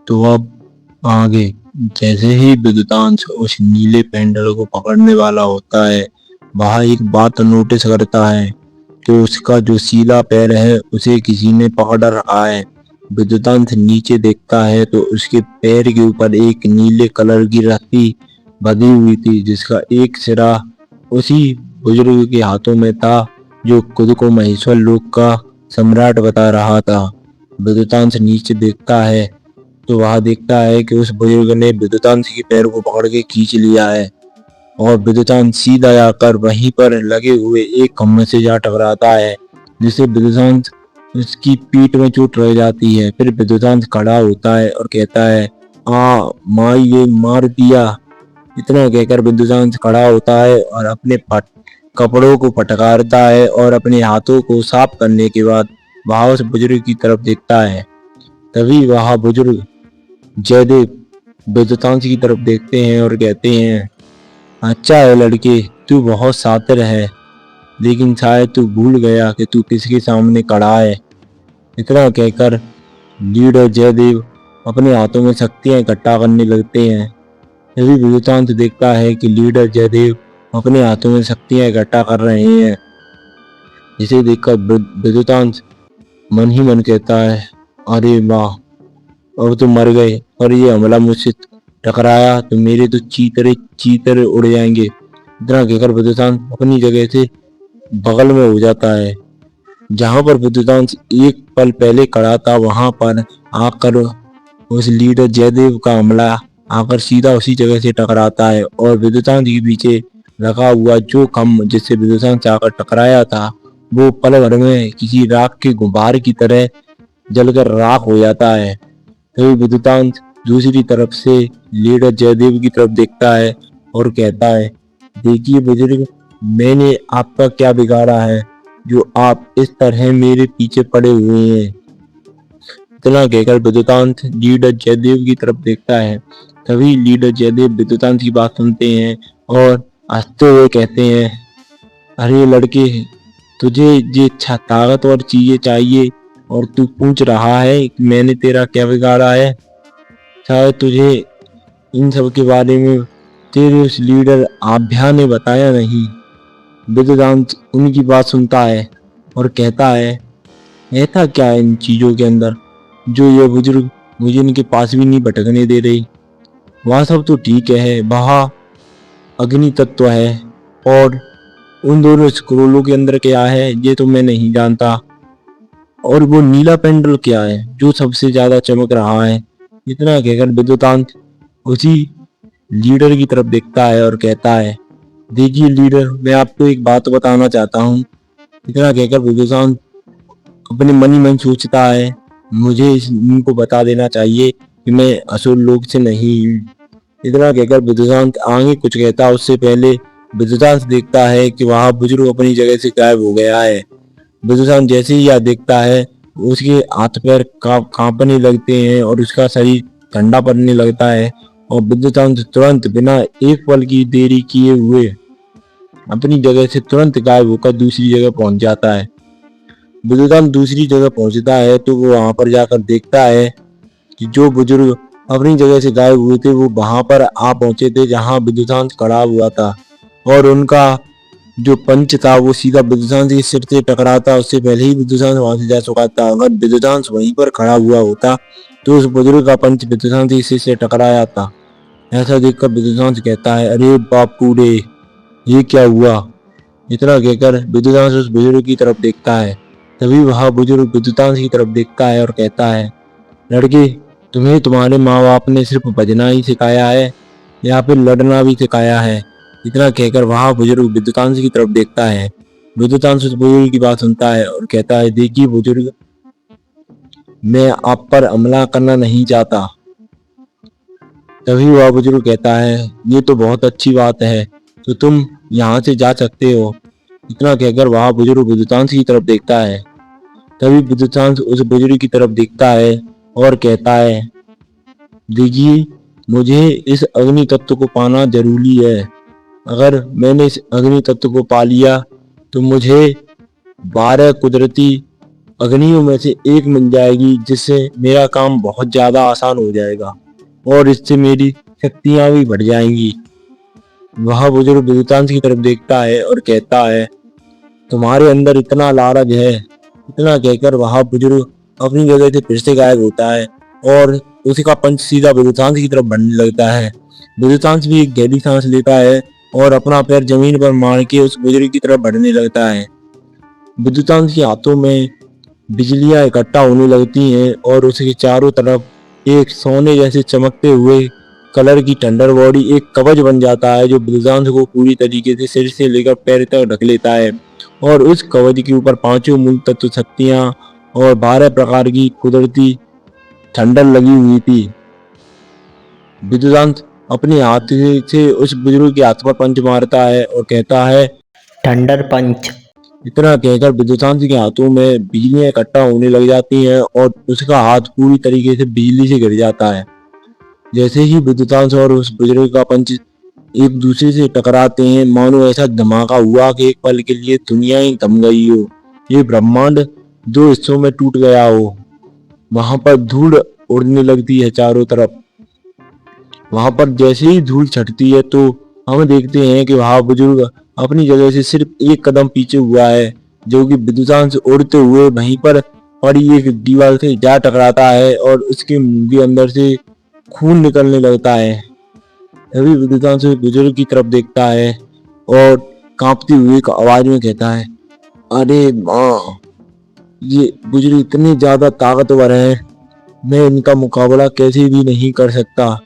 तो अब आगे जैसे ही विद्युतांश उस नीले पेंडल को पकड़ने वाला होता है, वह एक बात नोटिस करता है कि उसका जो सीधा पैर है उसे किसी ने पकड़ रखा है। विद्युतांश नीचे देखता है तो उसके पैर के ऊपर एक नीले कलर की रस्सी बंधी हुई थी, जिसका एक सिरा उसी बुजुर्ग के हाथों में था जो खुद को महेश्वर लोक का सम्राट बता रहा था। विद्युतांश नीचे देखता है तो वह देखता है कि उस बुजुर्ग ने विद्युतांश के पैर को पकड़ के खींच लिया है और विद्युतांश सीधा जाकर वहीं पर लगे हुए एक खम्भे से जा टकराता है, जिससे विद्युतांश उसकी पीठ में चोट रह जाती है। फिर विद्युतांश खड़ा होता है और कहता है, आ माई ये मार दिया। इतना कहकर विद्युतांश खड़ा होता है और अपने कपड़ों को फटकारता है और अपने हाथों को साफ करने के बाद वह उस बुजुर्ग की तरफ देखता है। तभी वह बुजुर्ग जयदेव विद्युतांश की तरफ देखते हैं और कहते हैं, अच्छा है लड़के, तू बहुत शातिर है, लेकिन शायद तू भूल गया कि तू किसके सामने खड़ा है। इतना कहकर लीडर जयदेव अपने हाथों में शक्तियां इकट्ठा करने लगते हैं। तभी विद्युतांश देखता है कि लीडर जयदेव अपने हाथों में शक्तियां इकट्ठा कर रहे हैं, जिसे देखकर विद्युतांश मन ही मन कहता है, अरे वाह, अब तो मर गए और ये हमला मुझसे टकराया तो मेरे तो चीतरे चीतरे उड़ जाएंगे। इतना कहकर विद्युतांश अपनी जगह से बगल में हो जाता है। जहां पर विद्युतांश एक पल पहले खड़ा था, वहां पर आकर उस लीडर जयदेव का हमला आकर सीधा उसी जगह से टकराता है और विद्युतांश के पीछे रखा हुआ जो खम्भ जिससे विद्युतांश आकर टकराया था, वो पल भर में किसी राख के गुब्बारे की तरह जलकर राख हो जाता है। तभी विद्युतांश दूसरी तरफ से लीडर जयदेव की तरफ देखता है और कहता है, देखिए बुजुर्ग, मैंने आपका क्या बिगाड़ा है जो आप इस तरह मेरे पीछे पड़े हुए हैं। इतना कहकर विद्युतांश लीडर जयदेव की तरफ देखता है। तभी लीडर जयदेव विद्युतांश की बात सुनते हैं और हंसते हुए कहते हैं, अरे लड़के, तुझे ये ताकतवर चीजें चाहिए और तू पूछ रहा है कि मैंने तेरा क्या बिगाड़ा है। शायद तुझे इन सब के बारे में तेरे उस लीडर आभ्या ने बताया नहीं। विद्युतांश उनकी बात सुनता है और कहता है, ऐसा क्या है इन चीजों के अंदर जो ये बुजुर्ग मुझे इनके पास भी नहीं भटकने दे रही। वह सब तो ठीक है, वहाँ अग्नि तत्व है और उन दोनों स्क्रोलों के अंदर क्या है ये तो मैं नहीं जानता, और वो नीला पेंडल क्या है जो सबसे ज्यादा चमक रहा है। इतना कहकर विद्युतांत उसी लीडर की तरफ देखता है और कहता है, देखिए लीडर, मैं आपको एक बात बताना चाहता हूँ। इतना कहकर विद्युतांत अपने मन ही मन सोचता है, मुझे इनको बता देना चाहिए कि मैं असुर लोक से नहीं हूँ। इतना कहकर विद्युतांत आगे कुछ कहता उससे पहले विद्युतांत देखता है कि वहां बुजुर्ग अपनी जगह से गायब हो गया है। विद्युतांत जैसे ही यह देखता है, उसके हाथ पैर कांपने लगते हैं और उसका शरीर ठंडा पड़ने लगता है और विद्युतांत तुरंत बिना एक पल की देरी किए हुए अपनी जगह से तुरंत गायब होकर दूसरी जगह पहुंच जाता है। विद्युतांत दूसरी जगह पहुंचता है तो वो वहां पर जाकर देखता है कि जो बुजुर्ग अपनी जगह से गायब हुए थे वो वहां पर आ पहुंचे थे जहां विद्युतांत खड़ा हुआ था, और उनका जो पंच था वो सीधा विद्युतांत के सिर से टकराता उससे पहले ही विद्युतांत वहां से जा चुका था। अगर विद्युतांत वहीं पर खड़ा हुआ होता तो उस बुजुर्ग का पंच विद्युतांत के सिर से टकराया था। ऐसा देखकर विद्युतांत कहता है, अरे बापू रे, ये क्या हुआ। इतना कहकर विद्युतांत उस बुजुर्ग की तरफ देखता है। तभी वह बुजुर्ग विद्युतांत की तरफ देखता है और कहता है, लड़के, तुम्हें तुम्हारे माँ बाप ने सिर्फ बजना ही सिखाया है या फिर लड़ना भी सिखाया है। इतना कहकर वह बुजुर्ग विद्युतांश की तरफ देखता है। विद्युतांश उस बुजुर्ग की बात सुनता है और कहता है, देखिए बुजुर्ग, मैं आप पर हमला करना नहीं चाहता। तभी वह बुजुर्ग कहता है, ये तो बहुत अच्छी बात है, तो तुम यहाँ से जा सकते हो। इतना कहकर वह बुजुर्ग विद्युतांश की तरफ देखता है। तभी विद्युतांश उस बुजुर्ग की तरफ देखता है और कहता है, देखिए, मुझे इस अग्नि तत्व को पाना जरूरी है। अगर मैंने इस अग्नि तत्व को पा लिया तो मुझे 12 कुदरती अग्नियों में से एक मिल जाएगी, जिससे मेरा काम बहुत ज्यादा आसान हो जाएगा और इससे मेरी शक्तियां भी बढ़ जाएंगी। वह बुजुर्ग विद्युतांश की तरफ देखता है और कहता है, तुम्हारे अंदर इतना लालच है। इतना कहकर वह बुजुर्ग अपनी जगह से फिर से गायब होता है और उसी का पंच सीधा विद्युतांश की तरफ बढ़ने लगता है। विद्युतांश भी एक गहरी सांस लेता है और अपना पैर जमीन पर मार के उस बुजुर्ग की तरफ बढ़ने लगता है। विद्युतांश के हाथों में बिजलियां इकट्ठा होने लगती हैं और उसके चारों तरफ एक सोने जैसे चमकते हुए कलर की थंडर बॉडी एक कवच बन जाता है, जो विद्युतांश को पूरी तरीके से सिर से लेकर पैर तक ढक लेता है। और उस कवच के ऊपर पांचों मूल तत्व शक्तियां और 12 प्रकार की कुदरती ठंडल लगी हुई थी। विद्युतांश अपने हाथ से उस बुजुर्ग के हाथ पर पंच मारता है और कहता है, थंडर पंच। इतना कहकर विद्युतांश के हाथों में बिजलियां इकट्ठा होने लग जाती हैं और उसका हाथ पूरी तरीके से बिजली से गिर जाता है। जैसे ही विद्युतांश और उस बुजुर्ग का पंच एक दूसरे से टकराते हैं, मानो ऐसा धमाका हुआ कि एक पल के लिए दुनिया ही थम गई हो। ये ब्रह्मांड दो हिस्सों में टूट गया हो। वहां पर धूल उड़ने लगती है चारों तरफ। वहां पर जैसे ही धूल छटती है तो हम देखते हैं कि वह बुजुर्ग अपनी जगह से सिर्फ एक कदम पीछे हुआ है, जो कि विद्युतांश उड़ते हुए वहीं पर पड़ी एक दीवार से जा टकराता है और उसके मुंह के अंदर से खून निकलने लगता है। तभी विद्युतांश बुजुर्ग की तरफ देखता है और कांपती हुई एक आवाज में कहता है, अरे माँ, ये बुजुर्ग इतने ज्यादा ताकतवर हैं, मैं इनका मुकाबला कैसे भी नहीं कर सकता।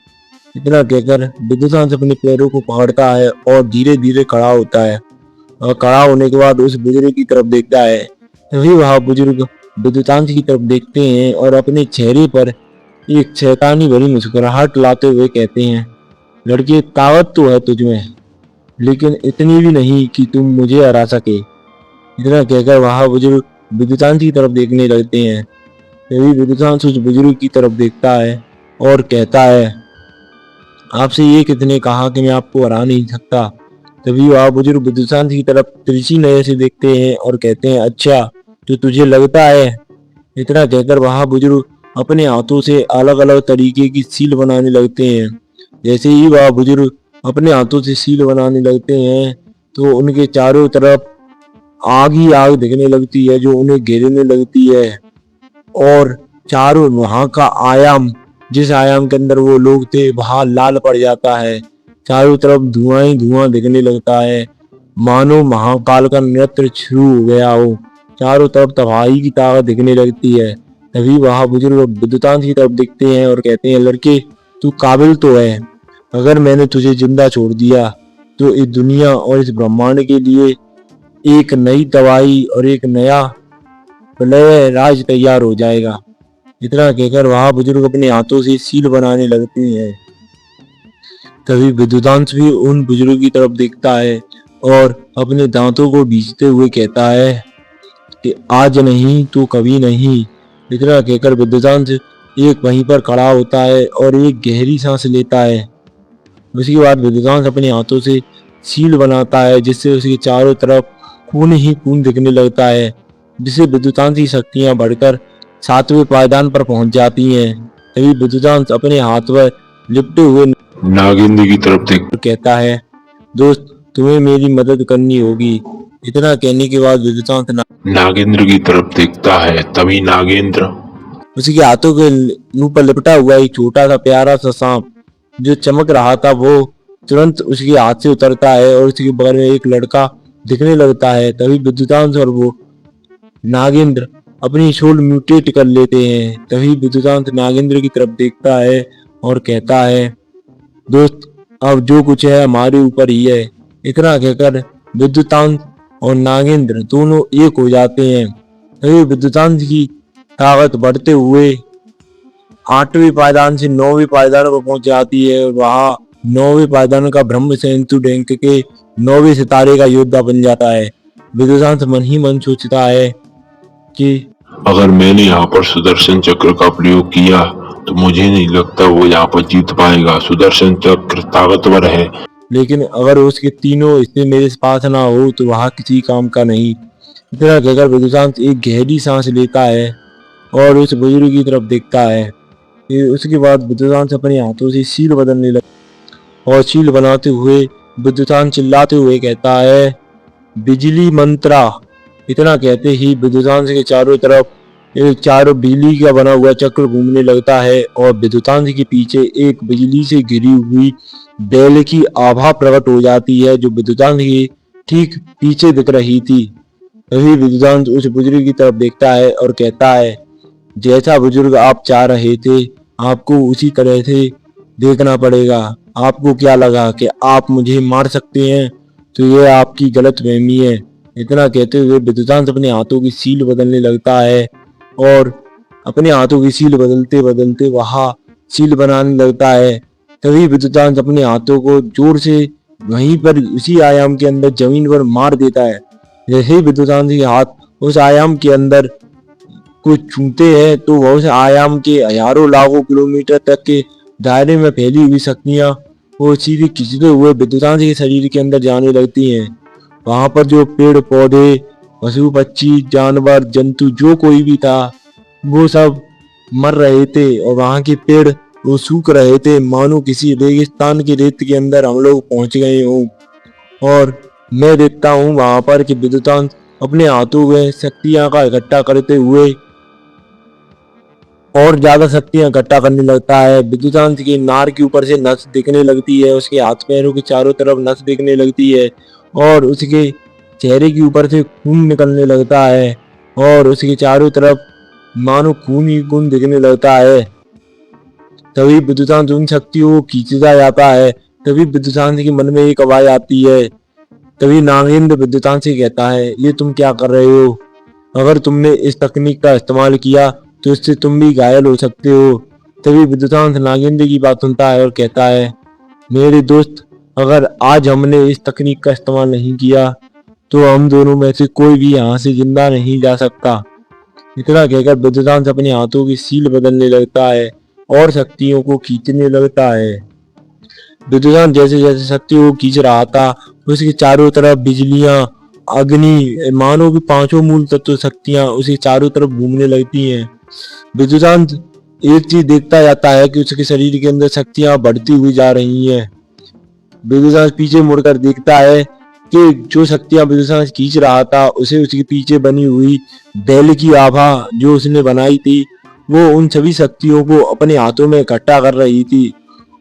इतना कहकर विद्युतांश अपने पैरों को पकड़ता है और धीरे धीरे खड़ा होता है और खड़ा होने के बाद उस बुजुर्ग की तरफ देखता है। तभी वह बुजुर्ग विद्युतांश की तरफ देखते हैं और अपने चेहरे पर एक शैतानी भरी मुस्कुराहट लाते हुए कहते हैं, लड़के, ताकत तो है तुझमें, लेकिन इतनी भी नहीं कि तुम मुझे हरा सके। इतना कहकर वह बुजुर्ग विद्युतांश की तरफ देखने लगते हैं। तभी विद्युतांश उस बुजुर्ग की तरफ देखता है और कहता है, आपसे ये किसने कहा कि मैं आपको हरा नहीं सकता। तभी वह बुजुर्ग विद्युतांश की तरफ तिरछी नजर से देखते हैं और कहते हैं, अच्छा, तो तुझे लगता है। इतना कहकर वह बुजुर्ग अपने हाथों से अलग अलग तरीके की सील बनाने लगते हैं। जैसे ही वह बुजुर्ग अपने हाथों से सील बनाने लगते हैं तो उनके चारों तरफ आग ही आग दिखने लगती है, जो उन्हें घेरने लगती है। और चारों वहां का आयाम, जिस आयाम के अंदर वो लोग थे, वहां लाल पड़ जाता है। चारों तरफ धुआं ही धुआं दिखने लगता है, मानो महाकाल का नृत्य शुरू हो गया हो। चारों तरफ तबाही की ताकत दिखने लगती है। तभी वह बुजुर्ग विद्युतांश की तरफ दिखते हैं और कहते हैं, लड़के, तू काबिल तो है। अगर मैंने तुझे जिंदा छोड़ दिया तो इस दुनिया और इस ब्रह्मांड के लिए एक नई दवाई और एक नया प्रलय राज तैयार हो जाएगा। इतना कहकर वह बुजुर्ग अपने हाथों से सील बनाने लगते हैं। तभी विद्युतांश भी उन बुजुर्ग की तरफ देखता है और अपने दांतों को भींचते हुए कहता है कि आज नहीं तो कभी नहीं। इतना कहकर विद्युतांश एक वहीं पर खड़ा होता है और एक गहरी सांस लेता है। उसके बाद विद्युतांश अपने हाथों से सील बनाता है, जिससे उसके चारों तरफ खून ही खून दिखने लगता है, जिससे विद्युतांश की शक्तियां बढ़कर 7वें पायदान पर पहुंच जाती हैं। तभी विद्युतांश अपने हाथ पर लिपटे हुए नागेंद्र की तरफ देख कहता है, दोस्त, तुम्हें मेरी मदद करनी होगी। इतना कहने के बाद विद्युतांश नागेंद्र की तरफ देखता है। तभी नागेंद्र उसके हाथों के ऊपर लिपटा हुआ एक छोटा सा प्यारा सा सांप जो चमक रहा था, वो तुरंत उसके हाथ से उतरता है और उसके बगल में एक लड़का दिखने लगता है। तभी विद्युतांश और वो नागेंद्र अपनी सोल म्यूटेट कर लेते हैं। तभी विद्युतांश नागेंद्र की तरफ देखता है और कहता है, दोस्त, अब जो कुछ है हमारे ऊपर ही है। इतना कहकर विद्युतांश और नागेंद्र दोनों एक हो जाते हैं। तभी विद्युतांश की ताकत बढ़ते हुए 8वें पायदान से 9वें पायदान पर पहुंच जाती है और वहां 9वें पायदान का ब्रह्म सेतु डैंक के 9वें सितारे का योद्धा बन जाता है। विद्युतांश मन ही मन सोचता है कि अगर मैंने यहाँ पर सुदर्शन चक्र का प्रयोग किया तो मुझे नहीं लगता वो यहाँ पर जीत पाएगा। सुदर्शन चक्र ताकतवर है, लेकिन अगर उसके तीनों हिस्से मेरे पास ना हो तो वह किसी काम का नहीं। इतना कहकर विदुतांत एक गहरी सांस लेता है और उस बुजुर्ग की तरफ देखता है। फिर उसके बाद विदुतांत अपने हाथों से सील बदलने लगता और सील बनाते हुए विदुतांत चिल्लाते हुए कहता है, बिजली मंत्रा। इतना कहते ही विद्युतांश के चारों तरफ एक चारों बिजली का बना हुआ चक्र घूमने लगता है और विद्युतांश के पीछे एक बिजली से घिरी हुई बेल की आभा प्रकट हो जाती है जो विद्युतांश के ठीक पीछे दिख रही थी। तभी विद्युतांश उस बुजुर्ग की तरफ देखता है और कहता है, जैसा बुजुर्ग आप चाह रहे थे आपको उसी तरह से देखना पड़ेगा। आपको क्या लगा कि आप मुझे मार सकते हैं? तो यह आपकी गलतफहमी है। इतना कहते हुए विद्युतांश अपने हाथों की सील बदलने लगता है और अपने हाथों की सील बदलते बदलते वहां सील बनाने लगता है। तभी विद्युतांश अपने हाथों को जोर से वहीं पर उसी आयाम के अंदर जमीन पर मार देता है। जैसे ही विद्युतांश के हाथ उस आयाम के अंदर को छूते हैं तो वह उस आयाम के हजारों लाखों किलोमीटर तक के दायरे में फैली हुई शक्तियां वो सीधे खींचते हुए विद्युतांश के शरीर के अंदर जाने लगती हैं। वहां पर जो पेड़ पौधे पशु पक्षी जानवर जंतु जो कोई भी था वो सब मर रहे थे और वहां के पेड़ वो सूख रहे थे मानो किसी रेगिस्तान की रेत के अंदर हम लोग पहुंच गए हों। और मैं देखता हूँ वहां पर कि विद्युतांश अपने हाथों में शक्तियां का इकट्ठा करते हुए और ज्यादा शक्तियां इकट्ठा करने लगता है। विद्युतांश की नार के ऊपर से नस दिखने लगती है, उसके हाथ पैरों के चारों तरफ नस दिखने लगती है और उसके चेहरे के ऊपर से खून निकलने लगता है और उसके चारों तरफ मानो खून ही खून दिखने लगता है। तभी विद्युतांश उन शक्तियों को खींचता जाता है। तभी विद्युतांश के मन में एक आवाज आती है। तभी नागेंद्र विद्युतांश से कहता है, ये तुम क्या कर रहे हो? अगर तुमने इस तकनीक का इस्तेमाल किया तो इससे तुम भी घायल हो सकते हो। तभी विद्युतांश नागेंद्र की बात सुनता है और कहता है, मेरे दोस्त, अगर आज हमने इस तकनीक का इस्तेमाल नहीं किया तो हम दोनों में से कोई भी यहाँ से जिंदा नहीं जा सकता। इतना कहकर विद्युतांश अपने हाथों की सील बदलने लगता है और शक्तियों को खींचने लगता है। विद्युतांश जैसे जैसे शक्तियों को खींच रहा था उसके चारों तरफ बिजलियां अग्नि मानो की पांचों मूल तत्व शक्तियां उसके चारों तरफ घूमने लगती हैं। विद्युतांश एक चीज देखता जाता है कि उसके शरीर के अंदर शक्तियां बढ़ती हुई जा रही हैं। विद्युतांश पीछे मुड़कर देखता है कि जो शक्तियां विद्युतांश खींच रहा था उसे उसके पीछे बनी हुई बैल की आभा जो उसने बनाई थी वो उन सभी शक्तियों को अपने हाथों में इकट्ठा कर रही थी।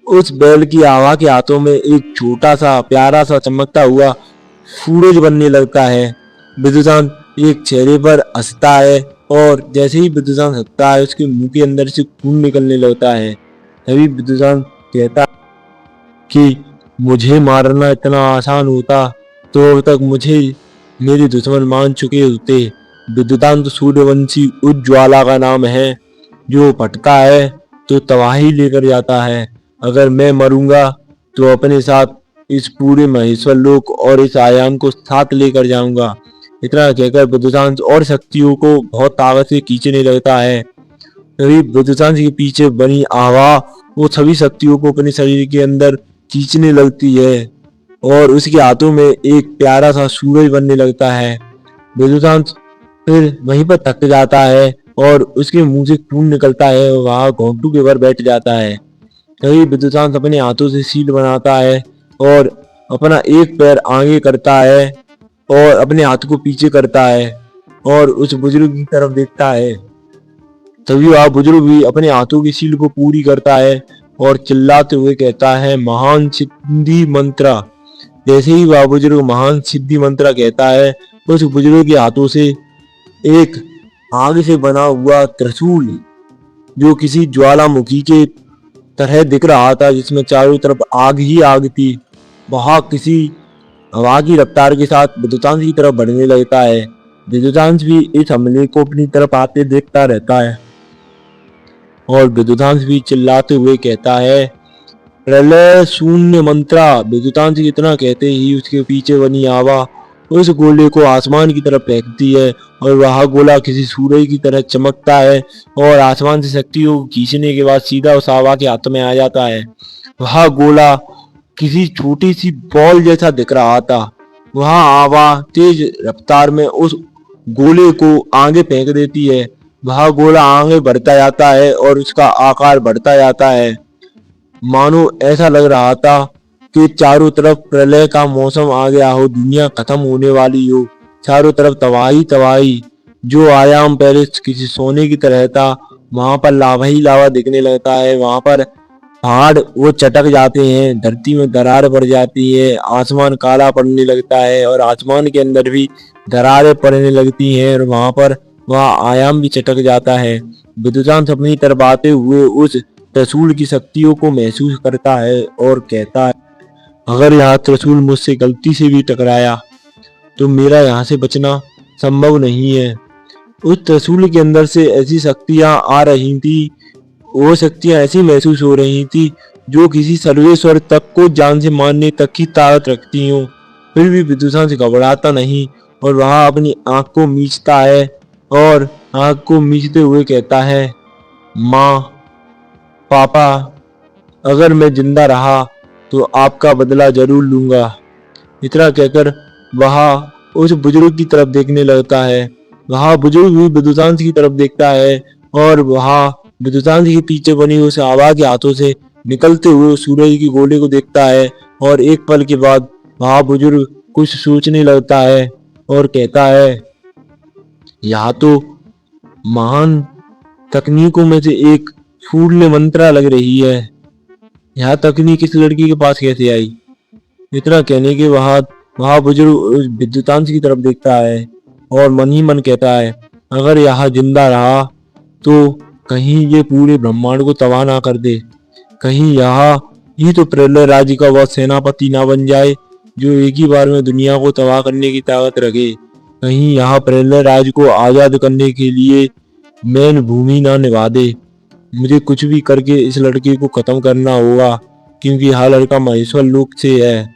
उस बैल की आभा के हाथों में एक छोटा सा प्यारा सा चमकता हुआ सूरज बनने लगता है। विद्युतांश एक चेहरे पर हंसता है और जैसे ही विद्युतांश हंसता है उसके मुंह के अंदर से खून निकलने लगता है। तभी विद्युतांश कहता कि मुझे मारना इतना आसान होता तो अब तक मुझे मेरे दुश्मन मान चुके होते। विद्युतांत सूर्यवंशी उस ज्वाला का नाम है जो भटका है तो तबाही लेकर जाता है। अगर मैं मरूंगा तो अपने साथ इस पूरे महेश्वर लोक और इस आयाम को साथ लेकर जाऊंगा। इतना कहकर विद्युतांत और शक्तियों को बहुत ताकत से खींचने लगता है। तभी विद्युतांत के पीछे बनी आभा वो सभी शक्तियों को अपने शरीर के अंदर खींचने लगती है और उसके हाथों में एक प्यारा सा सूरज बनने लगता है। विद्युतांत फिर वहीं पर थक जाता है और उसके मुंह से खून निकलता है और वहां घोंटू के भर बैठ जाता है। तभी विद्युतांत अपने हाथों से सील बनाता है और अपना एक पैर आगे करता है और अपने हाथ को पीछे करता है और उस बुजुर्ग की तरफ देखता है। तभी वह बुजुर्ग भी अपने हाथों की सील को पूरी करता है और चिल्लाते हुए कहता है, महान सिद्धि मंत्रा। जैसे ही वह बुजुर्ग महान सिद्धि मंत्रा कहता है उस बुजुर्ग के हाथों से एक आग से बना हुआ त्रिशूल जो किसी ज्वालामुखी के तरह दिख रहा था जिसमें चारों तरफ आग ही आग थी वहां किसी हवा की रफ्तार के साथ विद्युतांश की तरफ बढ़ने लगता है। विद्युतांश भी इस हमले को अपनी तरफ आते देखता रहता है और विद्युतांश भी चिल्लाते हुए कहता है, प्रलय शून्य मंत्रा। विद्युतांश इतना कहते ही उसके पीछे बनी आवा उस गोले को आसमान की तरफ फेंकती है और वह गोला किसी सूरज की तरह चमकता है और आसमान से शक्तियों को खींचने के बाद सीधा उस आवा के हाथ में आ जाता है। वह गोला किसी छोटी सी बॉल जैसा दिख रहा था। वह आवा तेज रफ्तार में उस गोले को आगे फेंक देती है। वह गोला आगे बढ़ता जाता है और उसका आकार बढ़ता जाता है। मानो ऐसा लग रहा था कि चारों तरफ प्रलय का मौसम आ गया हो, दुनिया खत्म होने वाली हो, चारों तरफ तबाही तबाही। जो आयाम पहले किसी सोने की तरह था, वहां पर लावा ही लावा दिखने लगता है। वहां पर पहाड़ वो चटक जाते हैं, धरती में दरार पड़ जाती है, आसमान काला पड़ने लगता है और आसमान के अंदर भी दरारें पड़ने लगती हैं और वहां पर वह आयाम भी चटक जाता है। विद्युतांश अपनी तरफ आते हुए उस त्रिशूल की शक्तियों को महसूस करता है और कहता है, अगर यह त्रिशूल मुझसे गलती से भी टकराया तो मेरा यहाँ से बचना संभव नहीं है। उस त्रिशूल के अंदर से ऐसी शक्तियां आ रही थी, वो शक्तियां ऐसी महसूस हो रही थी जो किसी सर्वेश्वर तक को जान से मारने तक की ताकत रखती हो। फिर भी विदुषी घबराता नहीं और वह अपनी आंख को मीचता है और आंख को मीचते हुए कहता है, माँ, पापा, अगर मैं जिंदा रहा तो आपका बदला जरूर लूंगा। इतना कहकर वह उस बुजुर्ग की तरफ देखने लगता है। वह बुजुर्ग भी विदुषी की तरफ देखता है और वह विदुषी के पीछे बनी उस आवा के हाथों से निकलते हुए सूरज की गोले को देखता है और एक पल के बाद वह बुजुर्ग कुछ सोचने लगता है और कहता है, यह तो महान तकनीकों में से एक शून्य मंत्रा लग रही है। यह तकनीक इस लड़की के पास कैसे आई? इतना कहने के बाद वह बुजुर्ग विद्युतांश की तरफ देखता है और मन ही मन कहता है, अगर यह जिंदा रहा तो कहीं ये पूरे ब्रह्मांड को तबाह ना कर दे, कहीं यह ही तो प्रलय राज्य का वह सेनापति ना बन जाए जो एक ही बार में दुनिया को तबाह करने की ताकत रखे, कहीं यह प्रलय राज्य को आजाद करने के लिए मैन भूमि ना निभा दे। मुझे कुछ भी करके इस लड़के को खत्म करना होगा क्योंकि यह लड़का महेश्वर लोक से है।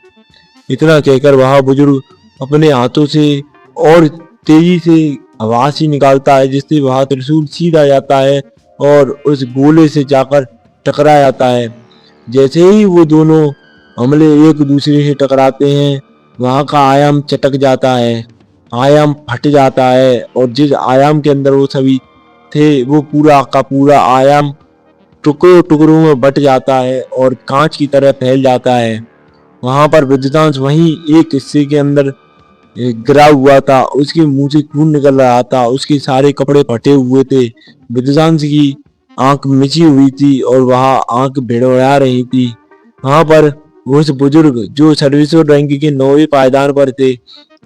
इतना कहकर वह बुजुर्ग अपने हाथों से और तेजी से आवाज ही निकालता है जिससे वह त्रिशूल सीधा जाता है और उस गोले से जाकर टकरा जाता है। जैसे ही वो दोनों हमले एक दूसरे से टकराते हैं, वहां का आयाम चटक जाता है, आयाम फट जाता है और जिस आयाम के अंदर वो सभी थे वो पूरा का पूरा आयाम टुकड़ों टुकड़ों में बट जाता है और कांच की तरह फैल जाता है। वहां पर विद्युतांश वहीं एक हिस्से के अंदर गिरा हुआ था, उसके मुंह से खून निकल रहा था, उसके सारे कपड़े फटे हुए थे, विद्युतांश की आंख मिची हुई थी और वह आंख भिड़भिड़ा रही थी। वहां पर उस बुजुर्ग जो सर्वेश्वर रैंक के 9वें पायदान पर थे,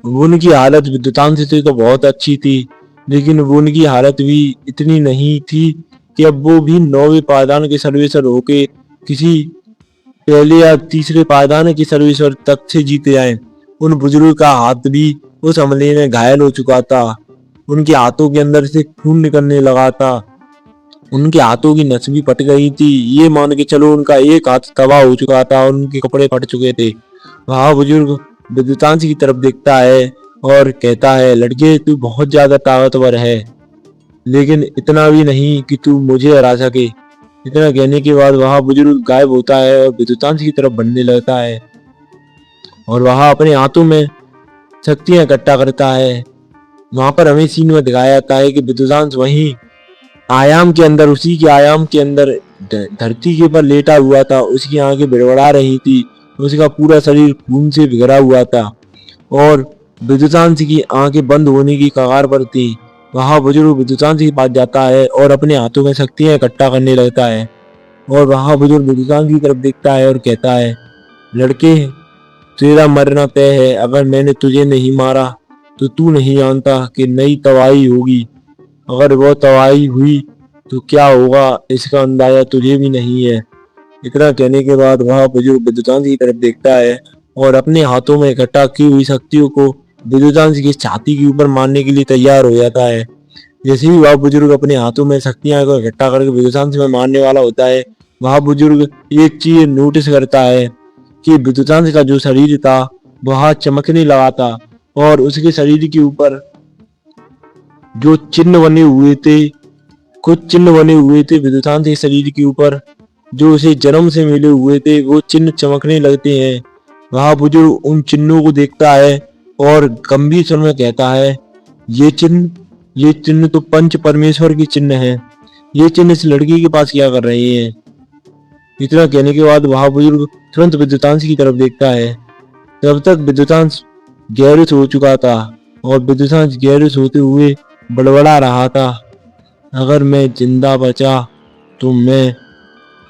उनकी हालत विद्युतांश से तो बहुत अच्छी थी, लेकिन उनकी हालत भी इतनी नहीं थी कि अब वो भी 9वें पायदान के सर्वेश्वर होके किसी पहले या तीसरे पायदान की सर्वेश्वर तक से जीते जाए। उन बुजुर्ग का हाथ भी उस हमले में घायल हो चुका था, उनके हाथों के अंदर से खून निकलने लगा था, उनके हाथों की नस भी फट गई थी। ये मान के चलो उनका एक हाथ तबाह हो चुका था और उनके कपड़े फट चुके थे। वह बुजुर्ग विद्युतांश की तरफ देखता है और कहता है, लड़के तू बहुत ज्यादा ताकतवर है, लेकिन इतना भी नहीं कि तू मुझे हरा सके। इतना कहने के बाद वह बुजुर्ग गायब होता है और विद्युतांश की तरफ बढ़ने लगता है और वह अपने हाथों में शक्तियां इकट्ठा करता है। वहां पर हमें सीन में दिखाया जाता है कि विद्युतांश वहीं आयाम के अंदर, उसी के आयाम के अंदर धरती के ऊपर लेटा हुआ था, उसकी आंखें बिड़बड़ा रही थी, उसका पूरा शरीर खून से भिगरा हुआ था और विद्युतांश की आंखें बंद होने की कगार पर थी। वह बुजुर्ग विद्युतांश के पास जाता है और अपने हाथों में शक्तियां इकट्ठा करने लगता है और वह बुजुर्ग विद्युतांश की तरफ देखता है और कहता है, लड़के तेरा मरना तय है, अगर मैंने तुझे नहीं मारा तो तू नहीं जानता कि नई तबाही होगी, अगर वो तबाही हुई तो क्या होगा इसका अंदाजा तुझे भी नहीं है। इतना कहने के बाद वह बुजुर्ग विद्युतांश की तरफ देखता है और अपने हाथों में इकट्ठा की हुई शक्तियों को विद्युतांश की छाती के ऊपर मारने के लिए तैयार हो जाता है। जैसे ही वह बुजुर्ग अपने हाथों में शक्तियां को इकट्ठा करके विद्युतांश में मारने वाला होता है, वह बुजुर्ग एक चीज नोटिस करता है कि विद्युतांश का जो शरीर था वह चमकने लगा था और उसके शरीर के ऊपर जो चिन्ह बने हुए थे, कुछ चिन्ह बने हुए थे विद्युतांश के शरीर के ऊपर जो उसे जन्म से मिले हुए थे, वो चिन्ह चमकने लगते हैं। वह बुजुर्ग उन चिन्हों को देखता है और गंभीर स्वर में कहता है, ये चिन्ह तो पंच परमेश्वर की चिन्ह है। ये चिन्ह इस लड़की के पास क्या कर रहे हैं? इतना कहने के बाद वह बुजुर्ग तुरंत विद्युतांश की तरफ देखता है। तब तक विद्युतांश गहरे सो चुका था और विद्युतांश गहरे सोते हुए बड़बड़ा रहा था, अगर मैं जिंदा बचा तो मैं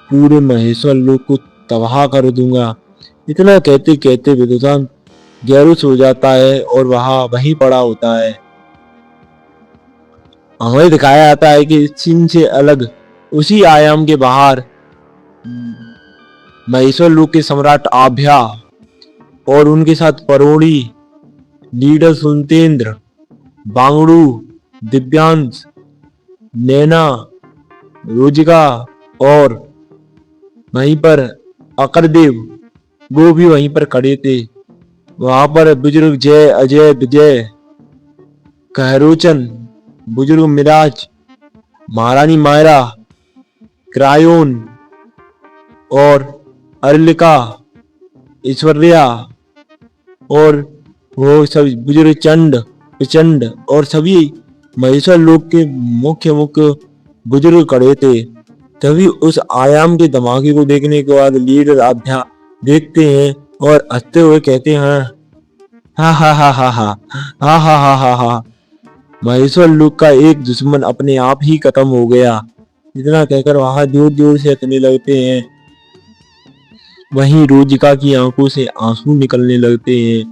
पूरे महेश्वर लोक को तबाह कर दूंगा। इतना कहते कहते विद्युतांश गहरे सो जाता है और वहां वहीं पड़ा होता है। हमें दिखाया जाता है कि इस सीन से अलग उसी आयाम के बाहर महेश्वर लोक के सम्राट आभ्या और उनके साथ परोड़ी, लीडर सुनतेंद्र, बांगड़ू, दिव्यांश, नैना, रोजिका और वहीं पर अकरदेव वो भी वहीं पर खड़े थे। वहां पर बुजुर्ग जय, अजय, विजय, कहरोचन, बुजुर्ग मिराज, महारानी मायरा, क्रायोन और अरलिका, ऐश्वर्या और वो सब बुजुर्ग चंड, प्रचंड और सभी महेश्वर लोक के मुख्य मुख्य बुजुर्ग खड़े थे। तभी उस आयाम के धमाके को देखने के बाद लीडर आभ्या देखते हैं और हंसते हुए कहते हैं, हा हा हा हा हा हा हा हा हा हा, महेश्वर लोक का एक दुश्मन अपने आप ही खत्म हो गया। इतना कहकर वहां जोर जोर से हंसने लगते हैं। वहीं रोजिका की आंखों से आंसू निकलने लगते हैं।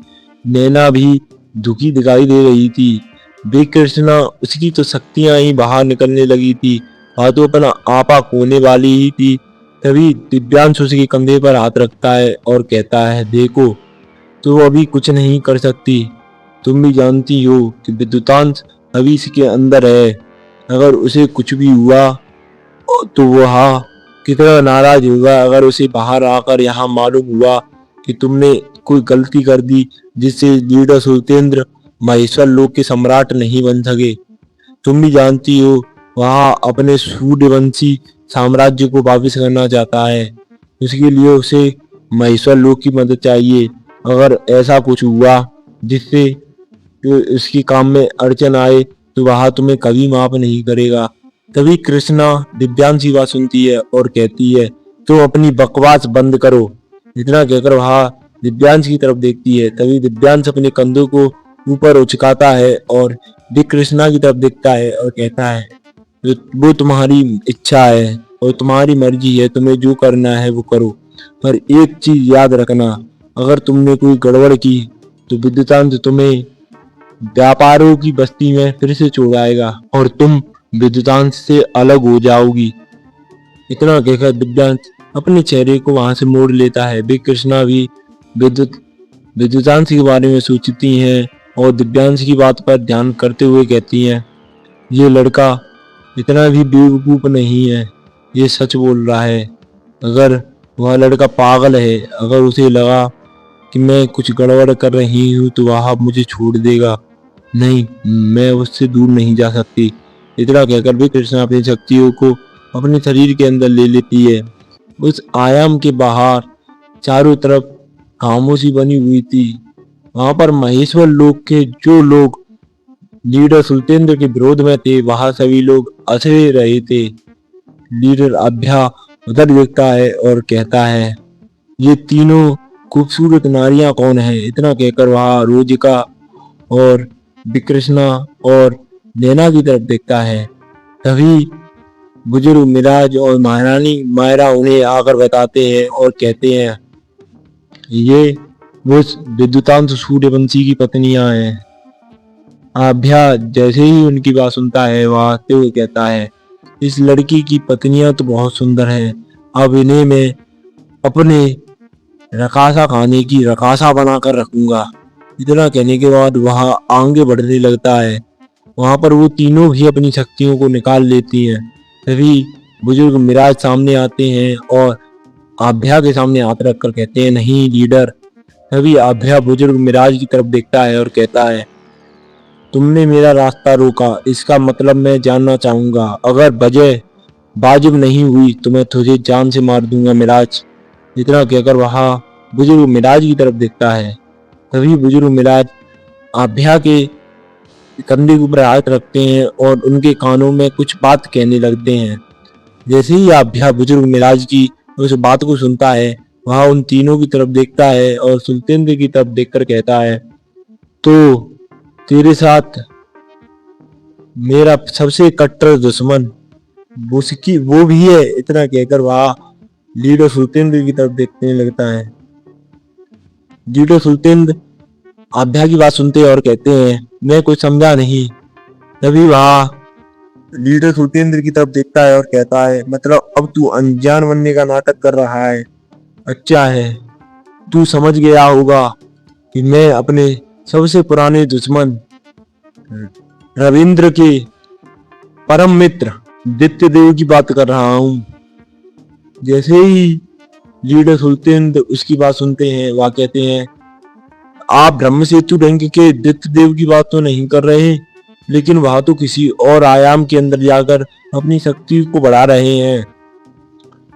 नैना भी दुखी दिखाई दे रही थी। वे कृष्णा, उसकी तो शक्तियां ही बाहर निकलने लगी थी, वह तो अपना आपा खोने वाली ही थी। तभी दिव्यांश उसके कंधे पर हाथ रखता है और कहता है, देखो तो अभी कुछ नहीं कर सकती। तुम भी जानती हो कि विद्युतांश अभी इसके अंदर है। अगर उसे कुछ भी हुआ तो वह कितना नाराज होगा अगर उसे बाहर आकर यहाँ मालूम हुआ कि तुमने कोई गलती कर दी जिससे लीडर सुलतेंद्र महेश्वर लोक के सम्राट नहीं बन सके। तुम भी जानती हो वह अपने सूर्यवंशी साम्राज्य को वापस करना चाहता है। उसके लिए उसे महेश्वर लोक की मदद चाहिए। अगर ऐसा कुछ हुआ जिससे उसकी काम में अड़चन आए तो वह तुम्हें कभी माफ नहीं करेगा। तभी कृष्णा दिव्यांश की बात सुनती है और कहती है, तुम अपनी बकवास बंद करो। इतना कहकर वह दिव्यांश की तरफ देखती है। तभी दिव्यांश अपने कंधों को ऊपर उचकाता है और दिक कृष्णा की तरफ देखता है और कहता है, वो तुम्हारी इच्छा है और तुम्हारी मर्जी है, तुम्हें जो करना है वो करो, पर एक चीज याद रखना, अगर तुमने कोई गड़बड़ की तो विद्युतांश तुम्हें व्यापारों की बस्ती में फिर से छोड़ आएगा और तुम विद्युतांश से अलग हो जाओगी। इतना कहकर दिव्यांश अपने चेहरे को वहां से मोड़ लेता है। बिग कृष्णा भी विद्युतांश के बारे में सोचती हैं और दिव्यांश की बात पर ध्यान करते हुए कहती हैं, ये लड़का इतना भी बेवकूफ नहीं है, ये सच बोल रहा है। अगर वह लड़का पागल है, अगर उसे लगा कि मैं कुछ गड़बड़ कर रही हूँ तो वह मुझे छोड़ देगा। नहीं, मैं उससे दूर नहीं जा सकती। इतना कहकर भी कृष्णा अपनी शक्तियों को अपने शरीर के अंदर ले लेती है। उस आयाम के बाहर चारों तरफ खामोशी बनी हुई थी। वहां पर महेश्वर लोक के जो लोग लीडर सुलतेंद्र के विरोध में थे, वहां सभी लोग हंसे रहे थे। लीडर आभ्या उधर देखता है और कहता है, ये तीनों खूबसूरत नारियां कौन है? इतना कहकर वह रोजिका और विकृष्णा और नैना की तरफ देखता है। तभी बुजुर्ग मिराज और महारानी मायरा उन्हें आकर बताते हैं और कहते हैं, ये वो विद्युतांश सूर्यवंशी की पत्नियां हैं। आभ्या जैसे ही उनकी बात सुनता है वह हंसते हुए कहता है, इस लड़की की पत्नियां तो बहुत सुंदर हैं, अब इन्हें मैं अपने रकासा खाने की रकासा बनाकर रखूंगा। इतना कहने के बाद वह आगे बढ़ने लगता है। वहां पर वो तीनों भी अपनी शक्तियों को निकाल लेती हैं। तभी बुजुर्ग मिराज सामने आते हैं और आभ्या के सामने हाथ रखकर कहते हैं, नहीं लीडर। तभी आभ्या बुजुर्ग मिराज की तरफ देखता है और कहता है, तुमने मेरा रास्ता रोका, इसका मतलब मैं जानना चाहूंगा। अगर वजह वाजिब नहीं हुई तो मैं तुझे जान से मार दूंगा मिराज। इतना कहकर वह बुजुर्ग मिराज की तरफ देखता है। तभी बुजुर्ग मिराज आभ्या के कंधे के ऊपर हाथ रखते हैं और उनके कानों में कुछ बात कहने लगते हैं। जैसे ही आभ्या बुजुर्ग मिराज की उस बात को सुनता है, वह उन तीनों की तरफ देखता है और सुल्तेंद्र की तरफ देखकर कहता है, तो तेरे साथ मेरा सबसे कट्टर दुश्मन वो भी है। इतना कहकर वह लीडर सुल्तेंद्र की तरफ देखने लगता है। लीडर सुल्तेंद्र आभ्या की बात सुनते हैं और कहते हैं, मैं कुछ समझा नहीं। तभी वह लीडर सुल्तेंद्र की तरफ देखता है और कहता है, मतलब अब तू अनजान बनने का नाटक कर रहा है। अच्छा है, तू समझ गया होगा कि मैं अपने सबसे पुराने दुश्मन रविंद्र के परम मित्र दित्य देव की बात कर रहा हूँ। जैसे ही लीडर सुल्तेंद्र उसकी बात सुनते हैं, वह कहते हैं, आप ब्रह्म सेतु रंग के दित्य देव की बात तो नहीं कर रहे, लेकिन वह तो किसी और आयाम के अंदर जाकर अपनी शक्ति को बढ़ा रहे हैं।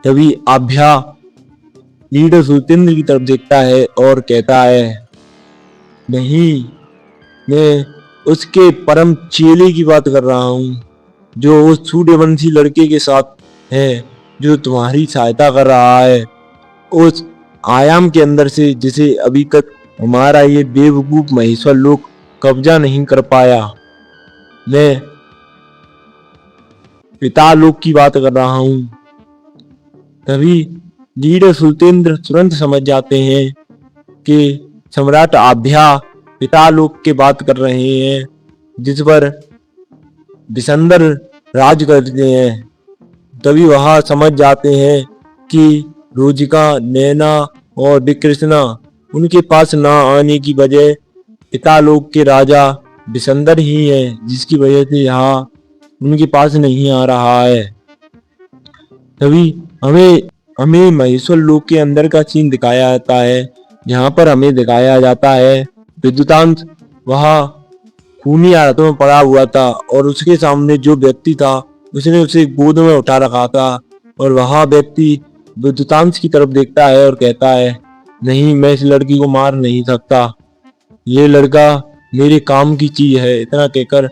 तभी आभ्या लीडर सुल्तेंद्र की तरफ देखता है और कहता है, नहीं, मैं उसके परम चेले की बात कर रहा हूँ, जो उस सूर्यवंशी लड़के के साथ है, जो तुम्हारी सहायता कर रहा है उस आयाम के अंदर से, जिसे अभी तक हमारा ये बेवकूफ महेश्वर लोग कब्जा नहीं कर पाया। मैं पिता लोक की बात कर रहा हूँ। तभी लीडर सुल्तेंद्र तुरंत समझ जाते हैं कि सम्राट आभ्या पिता लोक की बात कर रहे हैं, जिस पर विसंदर राज करते हैं। तभी वह समझ जाते हैं कि रोजिका, नैना और विकृष्णा उनके पास ना आने की वजह पिता लोक के राजा विसंदर ही है, जिसकी वजह से यहाँ उनके पास नहीं आ रहा है। तभी हमें हमें महेश्वर लोक के अंदर का सीन दिखाया जाता है, जहाँ पर हमें दिखाया जाता है विद्युतांश वह खूनी हालतों में पड़ा हुआ था और उसके सामने जो व्यक्ति था उसने उसे गोद में उठा रखा था, और वह व्यक्ति विद्युतांश की तरफ देखता है और कहता है, नहीं, मैं इस लड़की को मार नहीं सकता, ये लड़का मेरे काम की चीज है। इतना कहकर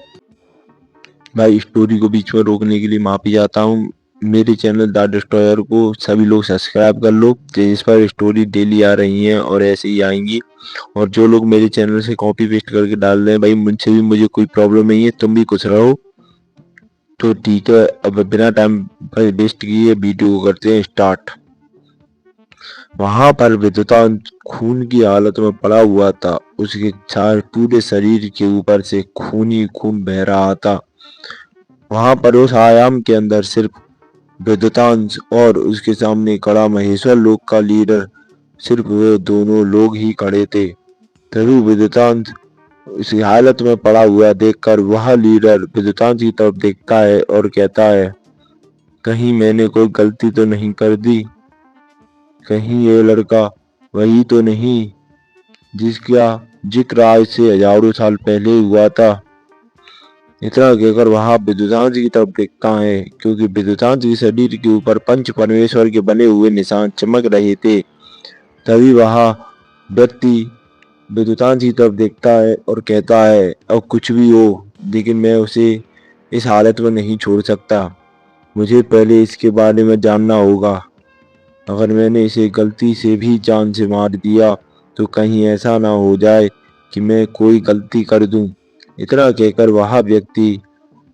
भाई स्टोरी को बीच में रोकने के लिए माफी चाहता हूँ। मेरे चैनल द डिस्ट्रॉयर को सभी लोग सब्सक्राइब कर लो, जिस पर स्टोरी डेली आ रही हैं और ऐसे ही आएंगी। और जो लोग मेरे चैनल से कॉपी पेस्ट करके डाल रहे हैं, भाई मुझसे भी मुझे कोई प्रॉब्लम नहीं है, तुम भी खुश रहो। तो ठीक है, अब बिना टाइम वेस्ट किए वीडियो को करते हैं स्टार्ट। वहां पर विद्युतांश खून की हालत में पड़ा हुआ था, उसके पूरे शरीर के ऊपर से खून ही खून बह रहा था। वहां पर उस आयाम के अंदर सिर्फ विद्युतांश और उसके सामने खड़ा महेश्वर लोक का लीडर, सिर्फ वे दोनों लोग ही खड़े थे। तभी विद्युतांश उसी हालत में पड़ा हुआ देखकर वह लीडर विद्युतांश की तरफ देखता है और कहता है, कहीं मैंने कोई गलती तो नहीं कर दी, कहीं ये लड़का वही तो नहीं जिसका जिक्र आज से हजारों साल पहले हुआ था। इतना कहकर वहां विद्युतांश की तरफ देखता है, क्योंकि विद्युतांश के शरीर के ऊपर पंच परमेश्वर के बने हुए निशान चमक रहे थे। तभी वह व्यक्ति विद्युतांश की तरफ देखता है और कहता है, अब कुछ भी हो, लेकिन मैं उसे इस हालत में नहीं छोड़ सकता, मुझे पहले इसके बारे में जानना होगा। अगर मैंने इसे गलती से भी जान से मार दिया तो कहीं ऐसा ना हो जाए कि मैं कोई गलती कर दूं। इतना कहकर वह व्यक्ति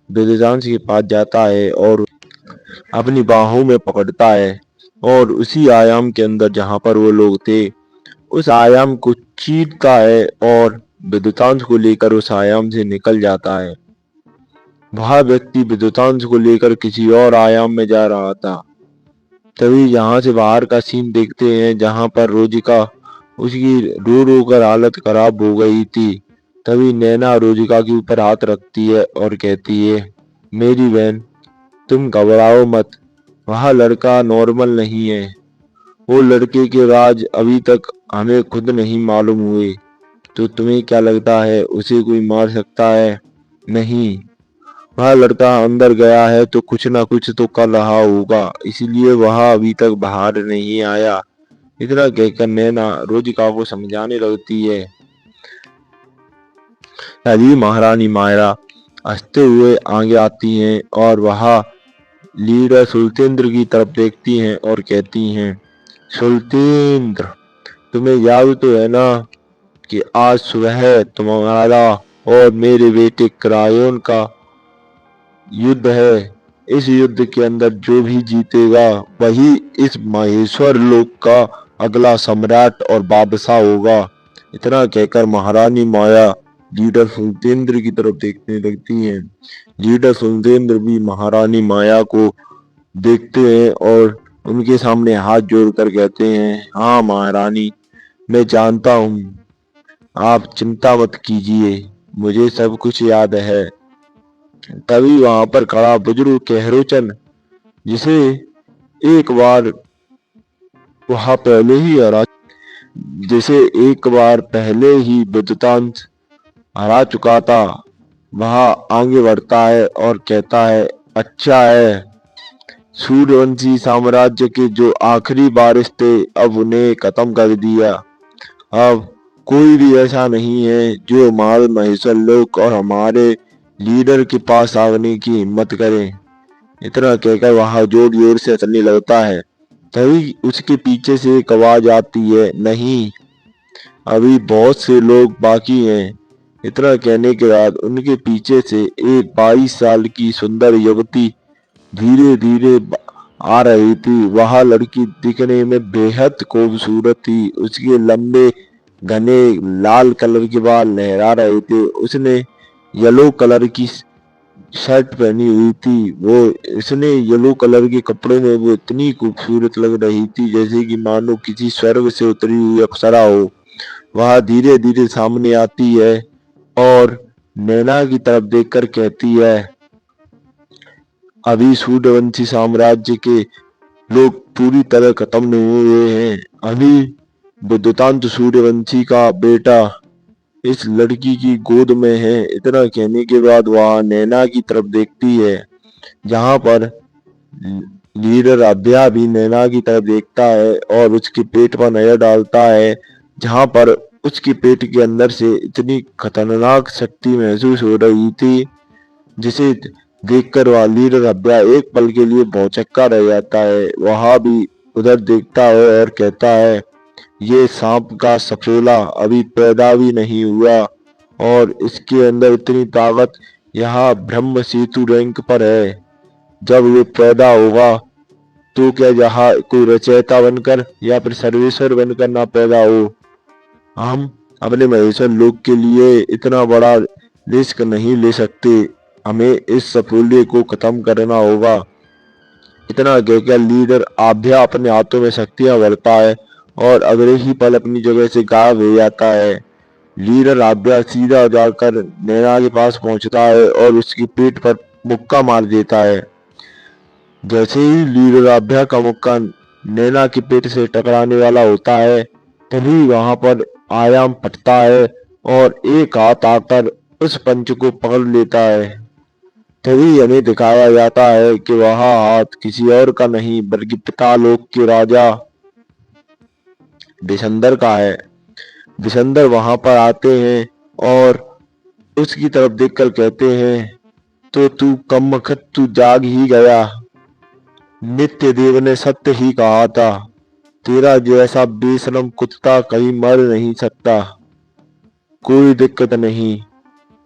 विद्युतांश के पास जाता है और अपनी बाहों में पकड़ता है और उसी आयाम के अंदर जहां पर वो लोग थे, उस आयाम को चीरता है और विद्युतांश को लेकर उस आयाम से निकल जाता है। वह व्यक्ति विद्युतांश को लेकर किसी और आयाम में जा रहा था। तभी यहाँ से बाहर का सीन देखते हैं, जहां पर रोजिका उसकी रो रो कर हालत खराब हो गई थी। तभी नैना रोजिका के ऊपर हाथ रखती है और कहती है, मेरी बहन, तुम घबराओ मत, वह लड़का नॉर्मल नहीं है, वो लड़के के राज अभी तक हमें खुद नहीं मालूम हुए। तो तुम्हें क्या लगता है उसे कोई मार सकता है? नहीं, वह लड़का अंदर गया है तो कुछ ना कुछ तो कर रहा होगा, इसलिए वह अभी तक बाहर नहीं आया। इतना कहकर नैना रोजिका को समझाने लगती है। तभी महारानी माया हंसते हुए आगे आती हैं और वह लीडर सुलतेंद्र की तरफ देखती हैं और कहती हैं, सुलतेंद्र, तुम्हें याद तो है ना कि आज सुबह तुम्हारा और मेरे बेटे क्रायोन का युद्ध है। इस युद्ध के अंदर जो भी जीतेगा वही इस महेश्वर लोक का अगला सम्राट और बादशाह होगा। इतना कहकर महारानी माया लीडर सुलतेंद्र की तरफ देखने लगती हैं। लीडर सुलतेंद्र भी महारानी माया को देखते हैं और उनके सामने हाथ जोड़कर कहते हैं, हाँ महारानी, मैं जानता हूँ, आप चिंता मत कीजिए, मुझे सब कुछ याद है। तभी वहां पर खड़ा बुजुर्ग केहरोचन, जिसे एक बार वहां पहले ही हरा जिसे एक बार पहले ही विद्युतांश हरा चुका था, वह आगे बढ़ता है और कहता है, अच्छा है, सूर्यवंशी साम्राज्य के जो आखिरी वारिस थे अब उन्हें खत्म कर दिया। अब कोई भी ऐसा नहीं है जो हमारे महेश्वर लोक और हमारे लीडर के पास आने की हिम्मत करे। इतना कहकर वह जोर जोर से हंसने लगता है। तभी उसके पीछे से एक आवाज आती है, नहीं, अभी बहुत से लोग बाकी हैं। इतना कहने के बाद उनके पीछे से एक 22 साल की सुंदर युवती धीरे धीरे आ रही थी। वह लड़की दिखने में बेहद खूबसूरत थी। उसके लंबे घने लाल कलर के बाल लहरा रहे थे। उसने येलो कलर की शर्ट पहनी हुई थी। उसने येलो कलर के कपड़े में वो इतनी खूबसूरत लग रही थी जैसे कि मानो किसी स्वर्ग से उतरी हुई अप्सरा हो। वह धीरे धीरे सामने आती है और नैना की तरफ देखकर कहती है, अभी सूर्यवंशी साम्राज्य के लोग पूरी तरह खत्म नहीं हुए हैं। अभी विद्युतांत सूर्यवंशी का बेटा इस लड़की की गोद में है। इतना कहने के बाद वह नैना की तरफ देखती है, जहां पर लीडर अभ्या भी नैना की तरफ देखता है और उसके पेट पर नजर डालता है, जहां पर उसके पेट के अंदर से इतनी खतरनाक शक्ति महसूस हो रही थी, जिसे देखकर वह लीडर अभ्या एक पल के लिए भौचक्का रह जाता है। वह भी उधर देखता है और कहता है, ये सांप का सफोला अभी पैदा भी नहीं हुआ और इसके अंदर इतनी ताकत यहाँ ब्रह्म सेतु रैंक पर है। जब ये पैदा होगा तो क्या यहाँ कोई रचयिता बनकर या फिर सर्वेश्वर बनकर ना पैदा हो। हम अपने महेश्वर लोक के लिए इतना बड़ा रिस्क नहीं ले सकते। हमें इस सफोले को खत्म करना होगा। इतना कहकर लीडर आभ्या अपने हाथों में शक्तियां भरता है और अगले ही पल अपनी जगह से गायब हो जाता है। लीडर आभ्या सीधा जाकर नैना के पास पहुंचता है और उसके पेट पर मुक्का मार देता है। जैसे ही लीडर आभ्या का मुक्का नैना के पेट से टकराने वाला होता है, तभी वहां पर आयाम फटता है और एक हाथ आकर उस पंच को पकड़ लेता है। तभी हमें दिखाया जाता है कि वह हाथ किसी और का नहीं बल्कि पितालोक के राजा विशंदर का है। विशंदर वहां पर आते हैं और उसकी तरफ देखकर कहते हैं, तो तू कमबख्त, तू जाग ही गया। नित्य देव ने सत्य ही कहा था, तेरा जैसा बेशरम कुत्ता कहीं मर नहीं सकता, कोई दिक्कत नहीं।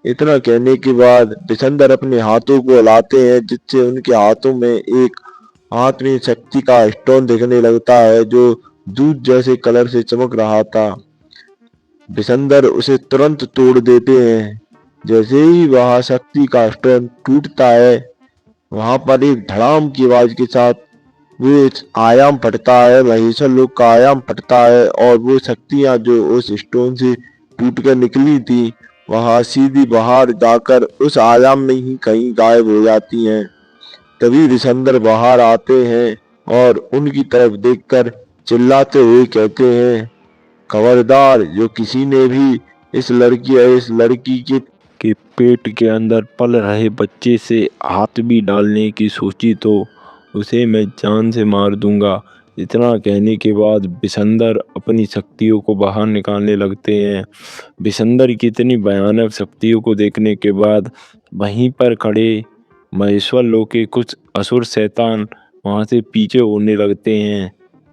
इतना कहने के बाद विशंदर अपने हाथों को हिलाते हैं, जिससे उनके हाथों में एक हाथ में शक्ति का स्टोन दिखने लगता है जो दूध जैसे कलर से चमक रहा था। विशंदर उसे तुरंत तोड़ देते हैं। जैसे ही वह शक्ति का स्टोन टूटता है, वहां पर एक धड़ाम की आवाज के साथ वो आयाम फटता है, महेश्वर लोक का आयाम फटता है और वो शक्तियां जो उस स्टोन से टूटकर निकली थी, वहां सीधी बाहर जाकर उस आयाम में ही कहीं गायब हो जाती हैं। तभी विशंदर बाहर आते हैं और उनकी तरफ देखकर चिल्लाते हुए कहते हैं, खबरदार, जो किसी ने भी इस लड़की के पेट के अंदर पल रहे बच्चे से हाथ भी डालने की सोची तो उसे मैं जान से मार दूंगा। इतना कहने के बाद बिशंदर अपनी शक्तियों को बाहर निकालने लगते हैं। बिशंदर की इतनी भयानक शक्तियों को देखने के बाद वहीं पर खड़े महेश्वर लोक के कुछ असुर शैतान वहां से पीछे होने लगते हैं।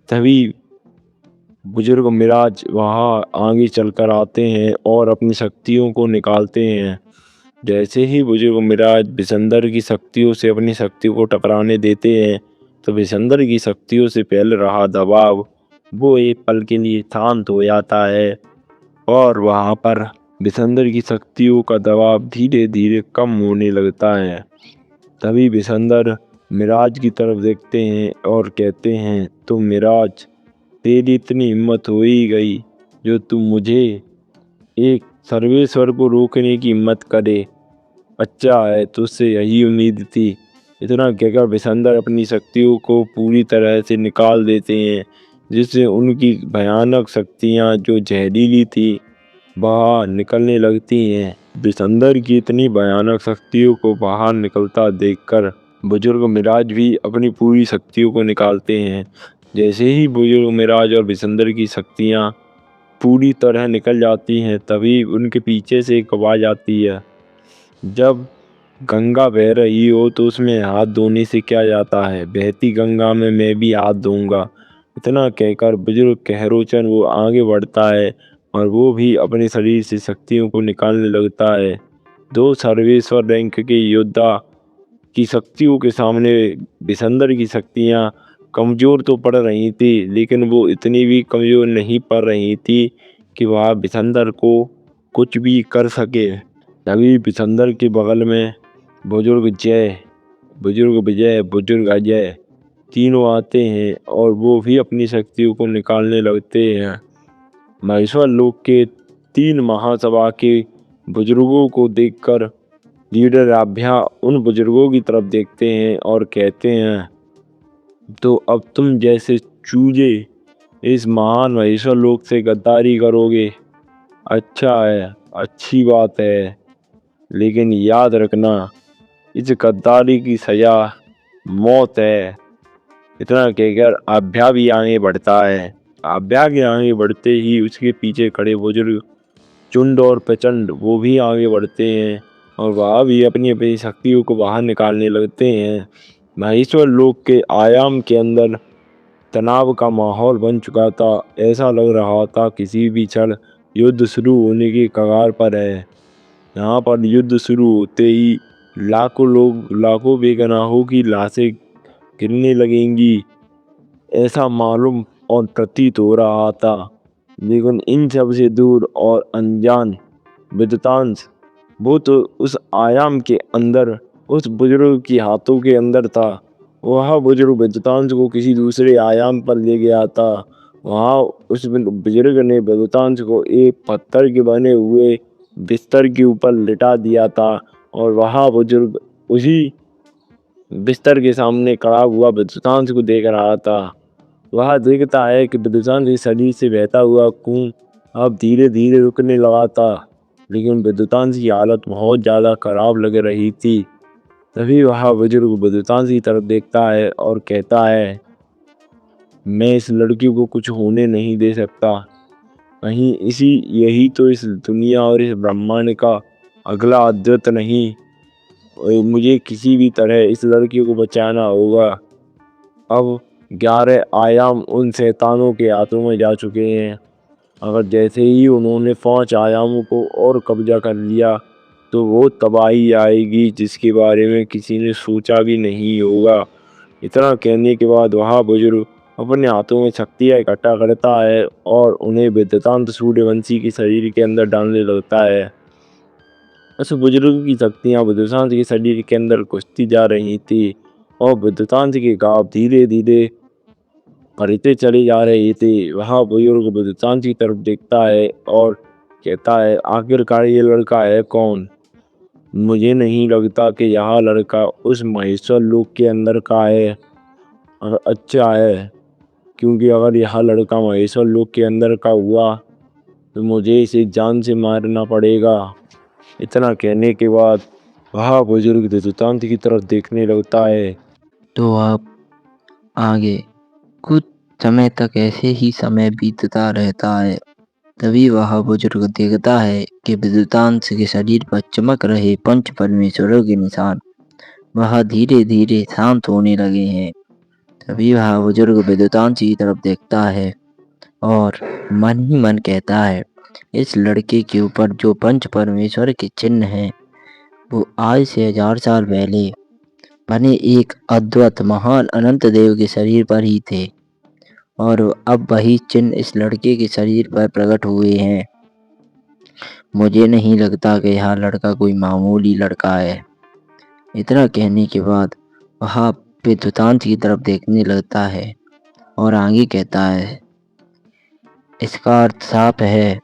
तभी बुजुर्ग मिराज वहां आगे चलकर आते हैं और अपनी शक्तियों को निकालते हैं। जैसे ही बुजुर्ग मिराज बिशंदर की शक्तियों से अपनी शक्तियों को टकराने देते हैं तो बिशंदर की शक्तियों से फैल रहा दबाव वो एक पल के लिए शांत हो जाता है और वहां पर बिशंदर की शक्तियों का दबाव धीरे धीरे कम होने लगता है। तभी बिशंदर मिराज की तरफ देखते हैं और कहते हैं, तुम मिराज, तेरी इतनी हिम्मत हो ही गई जो तुम मुझे एक सर्वेश्वर को रोकने की हिम्मत करे। अच्छा है, तुझसे यही उम्मीद थी। इतना कहकर बिशंदर अपनी शक्तियों को पूरी तरह से निकाल देते हैं, जिससे उनकी भयानक शक्तियाँ जो जहरीली थी बाहर निकलने लगती हैं। बिशंदर की इतनी भयानक शक्तियों को बाहर निकलता देखकर बुजुर्ग मिराज भी अपनी पूरी शक्तियों को निकालते हैं। जैसे ही बुजुर्ग मिराज और बिशंदर की शक्तियाँ पूरी तरह निकल जाती हैं तभी उनके पीछे से एक आवाज आती है, जब गंगा बह रही हो तो उसमें हाथ धोने से क्या जाता है, बहती गंगा में मैं भी हाथ धोऊंगा। इतना कहकर बुजुर्ग कहरोचन वो आगे बढ़ता है और वो भी अपने शरीर से शक्तियों को निकालने लगता है। दो सर्वेश्वर रैंक के योद्धा की शक्तियों के सामने बिशंदर की शक्तियाँ कमजोर तो पड़ रही थी, लेकिन वो इतनी भी कमजोर नहीं पड़ रही थी कि वह बिशंदर को कुछ भी कर सके। तभी बिशंदर के बगल में बुजुर्ग जय, बुजुर्ग विजय, बुजुर्ग अजय तीनों आते हैं और वो भी अपनी शक्तियों को निकालने लगते हैं। महेश्वर लोक के 3 महासभा के बुजुर्गों को देखकर लीडर राभ्या उन बुजुर्गों की तरफ देखते हैं और कहते हैं, तो अब तुम जैसे चूजे इस महान महेश्वर लोक से गद्दारी करोगे। अच्छा है, अच्छी बात है, लेकिन याद रखना इस गद्दारी की सजा मौत है। इतना कहकर आभ्या भी आगे बढ़ता है। आभ्या के आगे बढ़ते ही उसके पीछे खड़े बुजुर्ग चुंड और प्रचंड वो भी आगे बढ़ते हैं और वह भी अपनी अपनी शक्तियों को बाहर निकालने लगते हैं। महेश्वर लोक के आयाम के अंदर तनाव का माहौल बन चुका था। ऐसा लग रहा था किसी भी क्षण युद्ध शुरू होने की कगार पर है। यहाँ पर युद्ध शुरू होते ही लाखों लोग, लाखों बेगुनाहों की लाशें गिरने लगेंगी, ऐसा मालूम और प्रतीत हो रहा था। लेकिन इन सब से दूर और अनजान विद्तांश वो तो उस आयाम के अंदर उस बुजुर्ग के हाथों के अंदर था। वह बुजुर्ग विद्तांश को किसी दूसरे आयाम पर ले गया था। वहाँ उस बुजुर्ग ने विद्तांश को एक पत्थर के बने हुए बिस्तर के ऊपर लिटा दिया था और वह बुजुर्ग उसी बिस्तर के सामने खड़ा हुआ विद्तांश को देख रहा था। वह देखता है कि विद्तांश के शरीर से बहता हुआ खून अब धीरे धीरे रुकने लगा था, लेकिन विद्तांश की हालत बहुत ज़्यादा खराब लग रही थी। तभी वह बुजुर्ग विद्तांश की तरफ देखता है और कहता है, मैं इस लड़की को कुछ होने नहीं दे सकता। कहीं यही तो इस दुनिया और इस ब्रह्मांड का अगला अद्भुत नहीं। और मुझे किसी भी तरह इस लड़की को बचाना होगा। अब 11 आयाम उन शैतानों के हाथों में जा चुके हैं। अगर जैसे ही उन्होंने 5 आयामों को और कब्जा कर लिया तो वो तबाही आएगी जिसके बारे में किसी ने सोचा भी नहीं होगा। इतना कहने के बाद वह बुजुर्ग अपने हाथों में शक्तियाँ इकट्ठा करता है और उन्हें वेदांत सूर्यवंशी के शरीर के अंदर डालने लगता है। उस बुजुर्ग की शक्तियाँ वेदांत के शरीर के अंदर घुसती जा रही थी और वेदांत के घाव धीरे धीरे भरते चले जा रहे थे। वह बुजुर्ग वेदांत की तरफ देखता है और कहता है, आखिरकार ये लड़का है कौन? मुझे नहीं लगता कि यह लड़का उस महेश्वर लोक के अंदर का है। अच्छा है, क्योंकि अगर यह लड़का महेश्वर लोक के अंदर का हुआ तो मुझे इसे जान से मारना पड़ेगा। इतना कहने के बाद वह बुजुर्ग वेदांत की तरफ देखने लगता है। तो आप आगे कुछ समय तक ऐसे ही समय बीतता रहता है। तभी वह बुजुर्ग देखता है कि विद्युतांश के शरीर पर चमक रहे पंच परमेश्वरों के निशान वह धीरे धीरे शांत होने लगे हैं। तभी वह बुजुर्ग विद्युतांश की तरफ देखता है और मन ही मन कहता है, इस लड़के के ऊपर जो पंच परमेश्वर के चिन्ह हैं वो आज से 1000 साल पहले बने एक अद्भुत महान अनंत देव के शरीर पर ही थे और अब वही चिन्ह इस लड़के के शरीर पर प्रकट हुए हैं। मुझे नहीं लगता कि यह लड़का कोई मामूली लड़का है। इतना कहने के बाद वह विद्युतांश की तरफ देखने लगता है और आगे कहता है, इसका अर्थ साफ है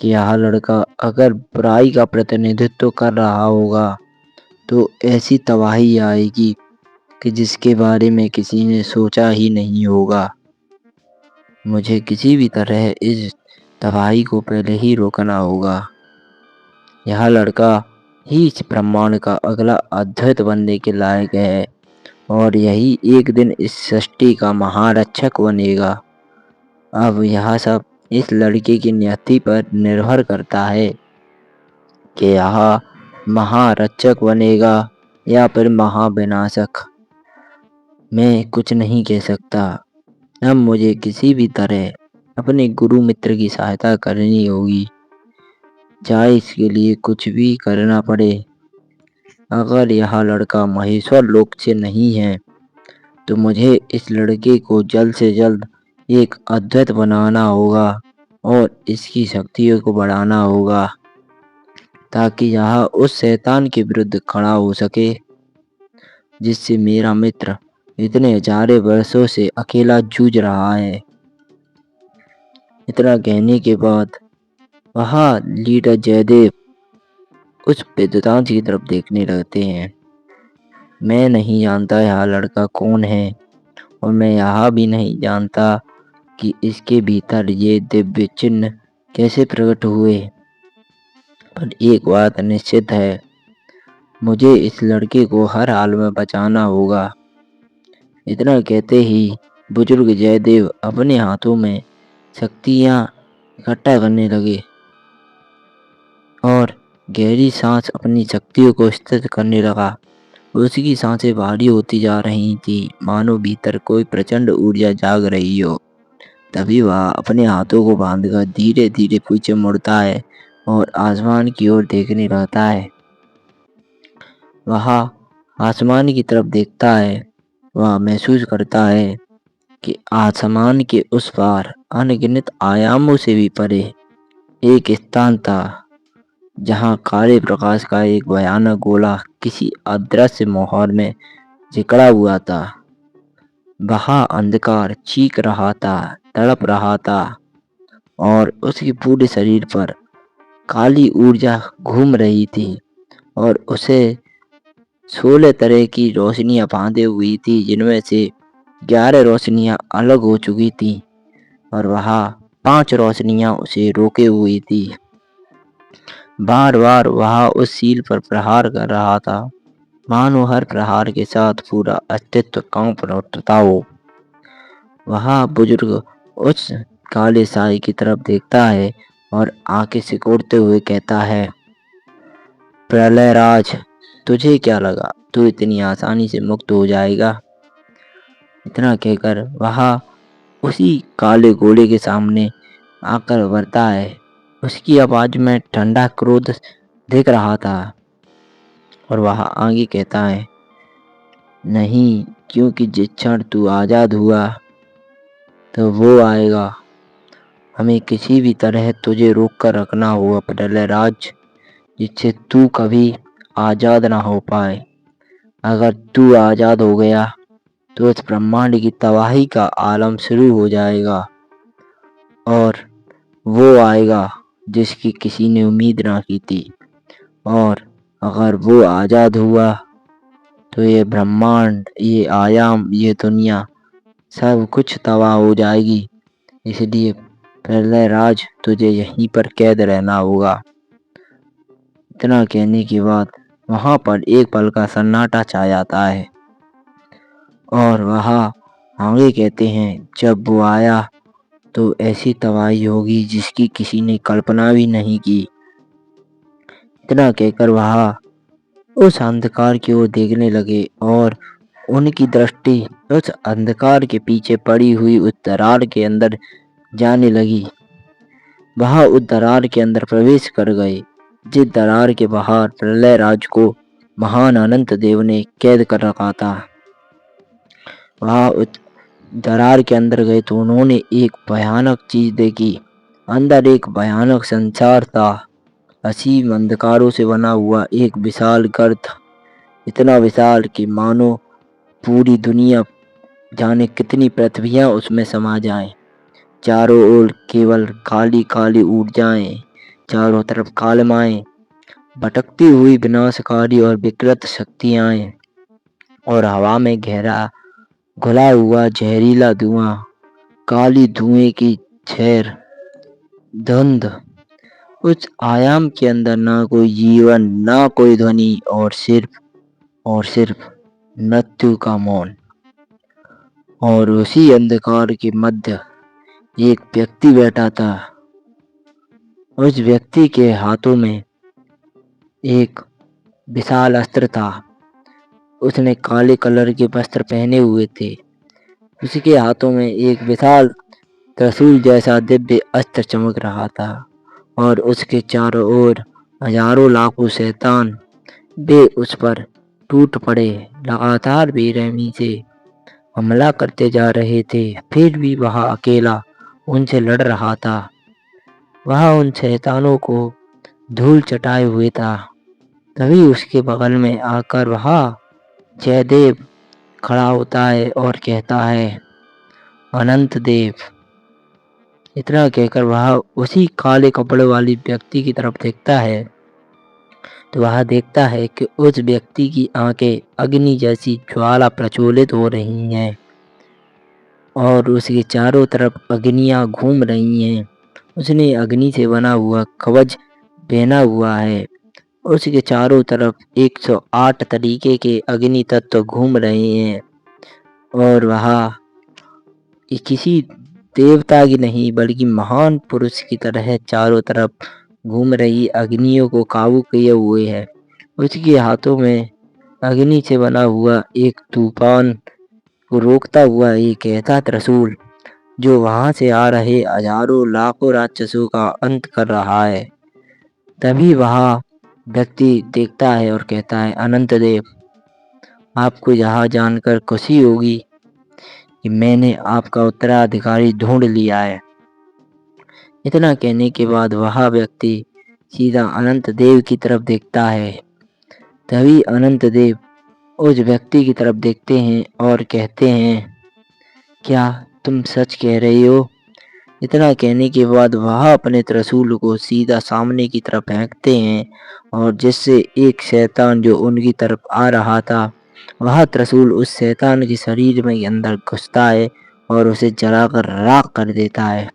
कि यह लड़का अगर बुराई का प्रतिनिधित्व कर रहा होगा तो ऐसी तबाही आएगी कि जिसके बारे में किसी ने सोचा ही नहीं होगा। मुझे किसी भी तरह इस तबाही को पहले ही रोकना होगा। यह लड़का ही इस ब्रह्मांड का अगला अद्भुत बनने के लायक है और यही एक दिन इस सृष्टि का महारक्षक बनेगा। अब यह सब इस लड़के की नियति पर निर्भर करता है कि यह महारक्षक बनेगा या फिर महाविनाशक। मैं कुछ नहीं कह सकता। अब मुझे किसी भी तरह अपने गुरु मित्र की सहायता करनी होगी, चाहे इसके लिए कुछ भी करना पड़े। अगर यह लड़का महेश्वर लोक से नहीं है तो मुझे इस लड़के को जल्द से जल्द एक अद्भुत बनाना होगा और इसकी शक्तियों को बढ़ाना होगा ताकि यह उस शैतान के विरुद्ध खड़ा हो सके जिससे मेरा मित्र इतने हजारों वर्षों से अकेला जूझ रहा है। इतना कहने के बाद वह लीडर जयदेव उस विद्युतांश की तरफ देखने लगते हैं। मैं नहीं जानता यह लड़का कौन है और मैं यह भी नहीं जानता कि इसके भीतर ये दिव्य चिन्ह कैसे प्रकट हुए, पर एक बात निश्चित है, मुझे इस लड़के को हर हाल में बचाना होगा। इतना कहते ही बुजुर्ग जयदेव अपने हाथों में शक्तियां इकट्ठा करने लगे और गहरी सांस अपनी शक्तियों को स्थिर करने लगा। उसकी सांसें भारी होती जा रही थी, मानो भीतर कोई प्रचंड ऊर्जा जाग रही हो। तभी वह अपने हाथों को बांधकर धीरे धीरे पीछे मुड़ता है और आसमान की ओर देखने लगता है। वह आसमान की तरफ देखता है। वह महसूस करता है कि आसमान के उस पार अनगिनत आयामों से भी परे एक स्थान था जहाँ काले प्रकाश का एक भयानक गोला किसी अदृश्य मोहर में जकड़ा हुआ था। वहाँ अंधकार चीख रहा था, तड़प रहा था और उसके पूरे शरीर पर काली ऊर्जा घूम रही थी और उसे 16 तरह की रोशनियां बांधे हुई थी, जिनमें से 11 रोशनियां अलग हो चुकी थी और वहाँ 5 रोशनियां उसे रोके हुई थी। बार बार वह उस सील पर प्रहार कर रहा था, मानो हर प्रहार के साथ पूरा अस्तित्व कांप उठता हो। वह बुजुर्ग उस काले साए की तरफ देखता है और आंखें सिकोड़ते हुए कहता है, प्रलयराज, तुझे क्या लगा तू इतनी आसानी से मुक्त हो जाएगा? इतना कहकर वह उसी काले गोले के सामने आकर उभरता है। उसकी आवाज में ठंडा क्रोध दिख रहा था और वह आगे कहता है, नहीं, क्योंकि जिस क्षण तू आजाद हुआ तो वो आएगा। हमें किसी भी तरह तुझे रोक कर रखना होगा प्रलयराज, जिससे तू कभी आजाद ना हो पाए। अगर तू आजाद हो गया तो इस ब्रह्मांड की तबाही का आलम शुरू हो जाएगा और वो आएगा जिसकी किसी ने उम्मीद ना की थी। और अगर वो आजाद हुआ तो ये ब्रह्मांड, ये आयाम, ये दुनिया सब कुछ तबाह हो जाएगी। इसलिए प्रलयराज, तुझे यहीं पर कैद रहना होगा। इतना कहने के बाद वहां पर एक पल का सन्नाटा छा जाता है और वह आगे कहते हैं, जब वो आया तो ऐसी तबाही होगी जिसकी किसी ने कल्पना भी नहीं की। इतना कहकर वह उस अंधकार की ओर देखने लगे और उनकी दृष्टि उस अंधकार के पीछे पड़ी हुई उस दरार के अंदर जाने लगी। वह उस दरार के अंदर प्रवेश कर गए, जिस दरार के बाहर प्रलय राज को महान अनंत देव ने कैद कर रखा था। वह उस दरार के अंदर गए तो उन्होंने एक भयानक चीज देखी। अंदर एक भयानक संसार था, असीम अंधकारों से बना हुआ एक विशाल गर्त, इतना विशाल कि मानो पूरी दुनिया जाने कितनी पृथ्वियां उसमें समा जाएं। चारों ओर केवल काली काली ऊर्जाएं, चारों तरफ कालमाएं, भटकती हुई विनाशकारी और विकृत शक्तियां और हवा में गहरा घुला हुआ जहरीला धुआं, काली धुएं की छेर धुंध। उस आयाम के अंदर ना कोई जीवन, ना कोई ध्वनि और सिर्फ मृत्यु का मौन। और उसी अंधकार के मध्य एक व्यक्ति बैठा था। उस व्यक्ति के हाथों में एक विशाल अस्त्र था। उसने काले कलर के वस्त्र पहने हुए थे। उसके हाथों में एक विशाल त्रिशूल जैसा दिव्य अस्त्र चमक रहा था और उसके चारों ओर हजारों लाखों शैतान वे उस पर टूट पड़े, लगातार बेरहमी से हमला करते जा रहे थे। फिर भी वह अकेला उनसे लड़ रहा था। वह उन शैतानों को धूल चटाए हुए था। तभी उसके बगल में आकर वह जयदेव खड़ा होता है और कहता है, अनंत देव। इतना कहकर वह उसी काले कपड़े वाली व्यक्ति की तरफ देखता है तो वह देखता है कि उस व्यक्ति की आंखें अग्नि जैसी ज्वाला प्रज्वलित हो रही हैं और उसके चारों तरफ अग्नियां घूम रही हैं। उसने अग्नि से बना हुआ कवच पहना हुआ है। उसके चारों तरफ 108 तरीके के अग्नि तत्व घूम रहे हैं और वह किसी देवता की नहीं बल्कि महान पुरुष की तरह चारों तरफ घूम रही अग्नियों को काबू किए हुए है। उसके हाथों में अग्नि से बना हुआ एक तूफान को रोकता हुआ एक ऐसा त्रिशूल जो वहां से आ रहे हजारों लाखों राक्षसों का अंत कर रहा है। तभी वह व्यक्ति देखता है और कहता है, अनंत देव, आपको यह जानकर खुशी होगी कि मैंने आपका उत्तराधिकारी ढूंढ लिया है। इतना कहने के बाद वह व्यक्ति सीधा अनंत देव की तरफ देखता है। तभी अनंत देव उस व्यक्ति की तरफ देखते हैं और कहते हैं, क्या तुम सच कह रहे हो? इतना कहने के बाद वह अपने त्रिशूल को सीधा सामने की तरफ फेंकते हैं और जिससे एक शैतान जो उनकी तरफ आ रहा था, वह त्रिशूल उस शैतान के शरीर में अंदर घुसता है और उसे जलाकर राख कर देता है।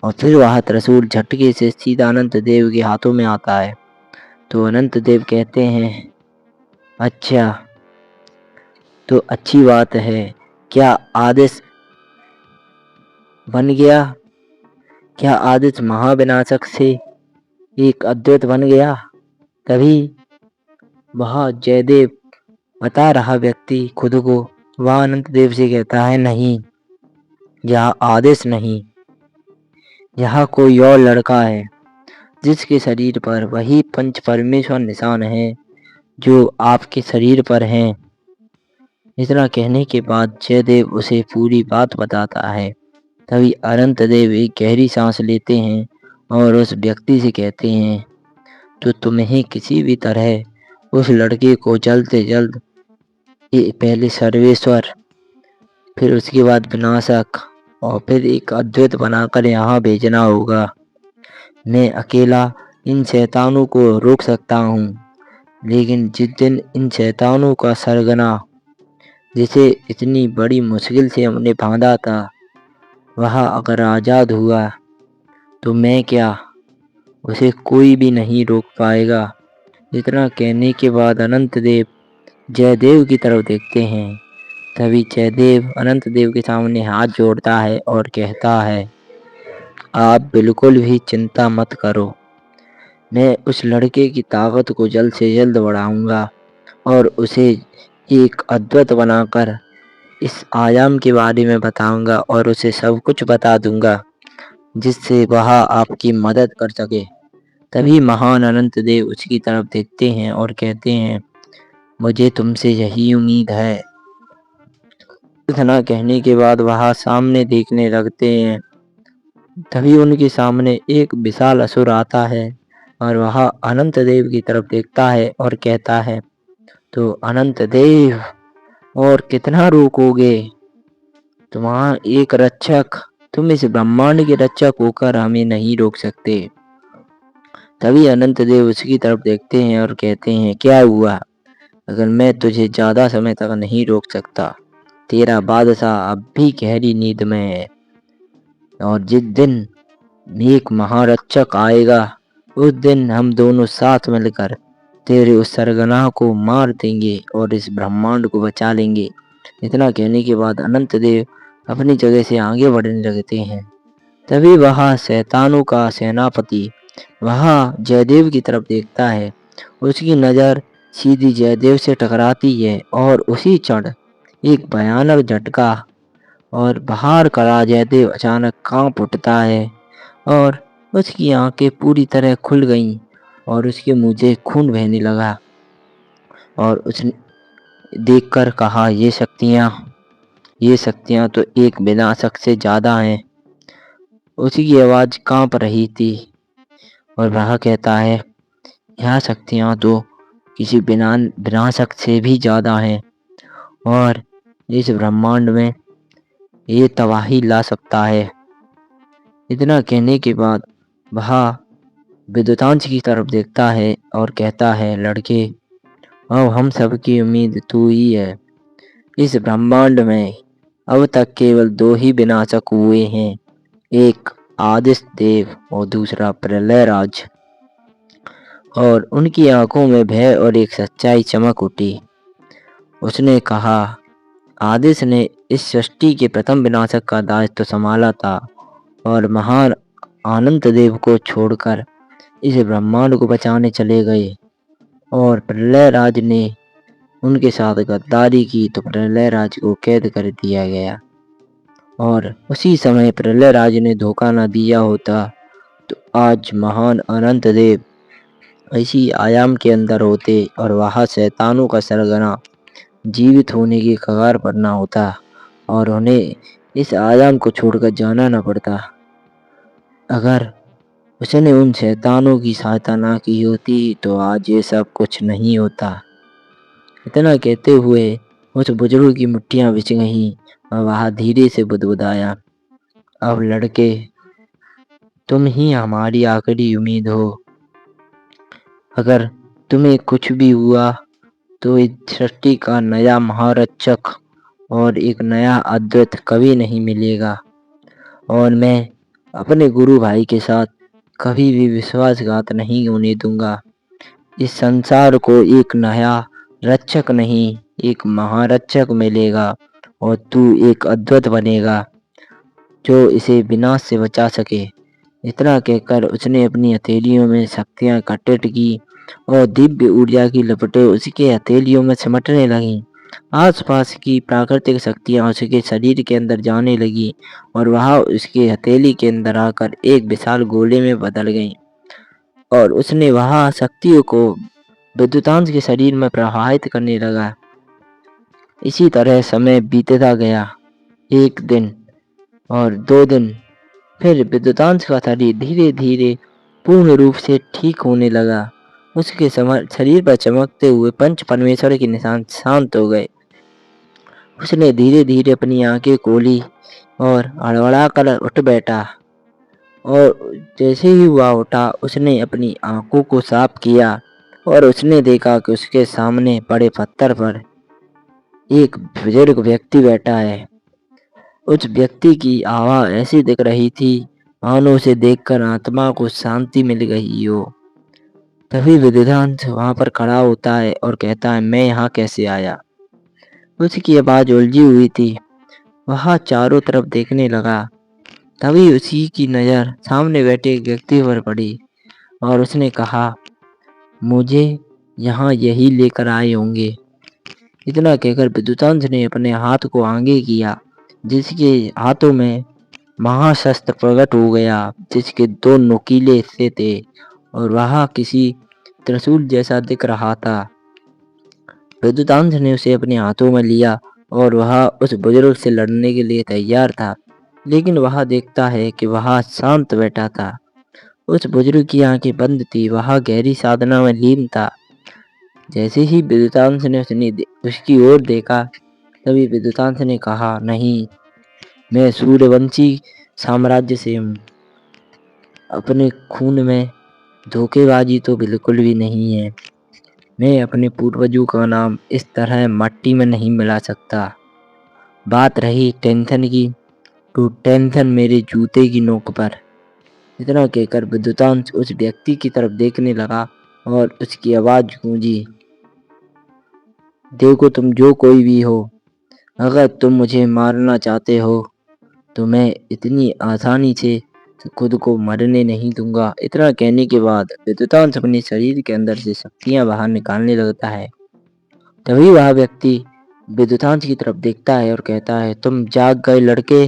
और फिर वह त्रिशूल झटके से सीधा अनंत देव के हाथों में आता है। तो अनंत देव कहते हैं, अच्छा, तो अच्छी बात है। क्या आदेश बन गया? क्या आदेश महाविनाशक से एक अद्वैत बन गया? तभी वह जयदेव बता रहा व्यक्ति खुद को, वह अनंत देव से कहता है, नहीं, यह आदेश नहीं, यह कोई और लड़का है जिसके शरीर पर वही पंच परमेश्वर निशान है जो आपके शरीर पर हैं। इतना कहने के बाद जयदेव उसे पूरी बात बताता है। तभी अनंत देव एक गहरी सांस लेते हैं और उस व्यक्ति से कहते हैं, तो तुम्हें किसी भी तरह उस लड़के को जल्द से जल्द पहले सर्वेश्वर, फिर उसके बाद विनाशक और फिर एक अद्वैत बनाकर यहाँ भेजना होगा। मैं अकेला इन शैतानों को रोक सकता हूँ, लेकिन जिस दिन इन शैतानों का सरगना, जिसे इतनी बड़ी मुश्किल से हमने बांधा था, वह अगर आज़ाद हुआ तो मैं क्या, उसे कोई भी नहीं रोक पाएगा। इतना कहने के बाद अनंत देव जयदेव की तरफ देखते हैं। तभी जयदेव अनंत देव के सामने हाथ जोड़ता है और कहता है, आप बिल्कुल भी चिंता मत करो। मैं उस लड़के की ताकत को जल्द से जल्द बढ़ाऊंगा और उसे एक अद्भुत बनाकर इस आयाम के बारे में बताऊंगा और उसे सब कुछ बता दूंगा जिससे वह आपकी मदद कर सके। तभी महान अनंत देव उसकी तरफ देखते हैं और कहते हैं, मुझे तुमसे यही उम्मीद है। इतना कहने के बाद वह सामने देखने लगते हैं। तभी उनके सामने एक विशाल असुर आता है और वह अनंत देव की तरफ देखता है और कहता है, तो अनंत देव और कितना रोकोगे? तुम्हारा एक रक्षक, तुम इस ब्रह्मांड के रक्षक होकर हमें नहीं रोक सकते। तभी अनंत देव उसकी तरफ देखते हैं और कहते हैं, क्या हुआ? अगर मैं तुझे ज्यादा समय तक नहीं रोक सकता, तेरा बादशाह अब भी गहरी नींद में है और जिस दिन एक महारक्षक आएगा उस दिन हम दोनों साथ मिलकर तेरे उस सरगना को मार देंगे और इस ब्रह्मांड को बचा लेंगे। इतना कहने के बाद अनंत देव अपनी जगह से आगे बढ़ने लगते हैं। तभी वह शैतानों का सेनापति वह जयदेव की तरफ देखता है। उसकी नज़र सीधी जयदेव से टकराती है और उसी क्षण एक भयानक झटका और बाहर खड़ा जयदेव अचानक कांप उठता है और उसकी आंखें पूरी तरह खुल गईं और उसके मुंह से खून बहने लगा और उसने देखकर कहा, ये शक्तियाँ तो एक विनाशक से ज़्यादा हैं। उसकी आवाज़ कांप रही थी और वह कहता है, यह शक्तियाँ तो किसी विनाशक से भी ज़्यादा हैं और इस ब्रह्मांड में ये तबाही ला सकता है। इतना कहने के बाद वह विद्युतांश की तरफ देखता है और कहता है, लड़के, अब हम सबकी उम्मीद तू ही है। इस ब्रह्मांड में अब तक केवल दो ही विनाशक हुए हैं, एक आदित्य देव और दूसरा प्रलयराज। और उनकी आंखों में भय और एक सच्चाई चमक उठी। उसने कहा, आदित्य ने इस सृष्टि के प्रथम विनाशक का दायित्व संभाला था और महान अनंत देव को छोड़कर इस ब्रह्मांड को बचाने चले गए और प्रलयराज ने उनके साथ गद्दारी की तो प्रलयराज को कैद कर दिया गया और उसी समय प्रलयराज ने धोखा न दिया होता तो आज महान अनंत देव इसी आयाम के अंदर होते और वह शैतानों का सरगना जीवित होने की कगार पर ना होता और उन्हें इस आयाम को छोड़कर जाना न पड़ता। अगर उसने उन शैतानों की सहायता ना की होती तो आज ये सब कुछ नहीं होता। इतना कहते हुए उस बुजुर्ग की मुट्ठियां बिछ गईं और वह धीरे से बुदबुदाया, अब लड़के, तुम ही हमारी आखिरी उम्मीद हो। अगर तुम्हें कुछ भी हुआ तो इस सृष्टि का नया महारक्षक और एक नया अद्वैत कभी नहीं मिलेगा और मैं अपने गुरु भाई के साथ कभी भी विश्वासघात नहीं होने दूंगा। इस संसार को एक नया रक्षक नहीं, एक महारक्षक मिलेगा और तू एक अद्भुत बनेगा जो इसे विनाश से बचा सके। इतना कहकर उसने अपनी हथेलियों में शक्तियां इकट्ठित की और दिव्य ऊर्जा की लपटें उसके हथेलियों में सिमटने लगीं। आसपास की प्राकृतिक शक्तियां उसके शरीर के अंदर जाने लगी और वह उसके हथेली के अंदर आकर एक विशाल गोले में बदल गईं और उसने वह शक्तियों को विद्युतांश के शरीर में प्रवाहित करने लगा। इसी तरह समय बीतता गया। एक दिन और 2 दिन, फिर विद्युतांश का शरीर धीरे धीरे पूर्ण रूप से ठीक होने लगा। उसके शरीर पर चमकते हुए पंच परमेश्वर के निशान शांत हो गए। उसने धीरे धीरे अपनी आंखें खोली और हड़बड़ा कर उठ बैठा और जैसे ही वह उठा उसने अपनी आंखों को साफ किया और उसने देखा कि उसके सामने बड़े पत्थर पर एक बुजुर्ग व्यक्ति बैठा है। उस व्यक्ति की आवाज़ ऐसी दिख रही थी मानो उसे देखकर आत्मा को शांति मिल गई हो। तभी विद्युतांश वहां पर खड़ा होता है और कहता है, मैं यहाँ कैसे आया? उसकी आवाज उलझी हुई थी। वह चारों तरफ देखने लगा। तभी उसी की नज़र सामने बैठे एक व्यक्ति पर पड़ी और उसने कहा, मुझे यहाँ यही लेकर आए होंगे। इतना कहकर विद्युतांश ने अपने हाथ को आगे किया, जिसके हाथों में महाशस्त्र प्रकट हो गया, जिसके दो नुकीले हिस्से थे और वह किसी त्रिशूल जैसा दिख रहा था। विद्युतांश ने उसे अपने हाथों में लिया और वह उस बुजुर्ग से लड़ने के लिए तैयार था, लेकिन वह देखता है कि वह शांत बैठा था। उस बुजुर्ग की आंखें बंद थी, वह गहरी साधना में लीन था। जैसे ही विद्युतांश ने उसकी ओर देखा, तभी विद्युतांश ने कहा, नहीं, मैं सूर्यवंशी साम्राज्य से हूँ। अपने खून में धोखेबाजी तो बिल्कुल भी नहीं है। मैं अपने पूर्वजों का नाम इस तरह मट्टी में नहीं मिला सकता। बात रही टेंशन की, तो टेंशन मेरे जूते की नोक पर। इतना कहकर विद्युतांश उस व्यक्ति की तरफ देखने लगा और उसकी आवाज गूंजी, देखो तुम जो कोई भी हो, अगर तुम मुझे मारना चाहते हो तो मैं इतनी आसानी से खुद को मरने नहीं दूंगा। इतना कहने के बाद विद्युतांश अपने शरीर के अंदर से शक्तियां बाहर निकालने लगता है। तभी वह व्यक्ति विद्युतांश की तरफ देखता है और कहता है, तुम जाग गए लड़के।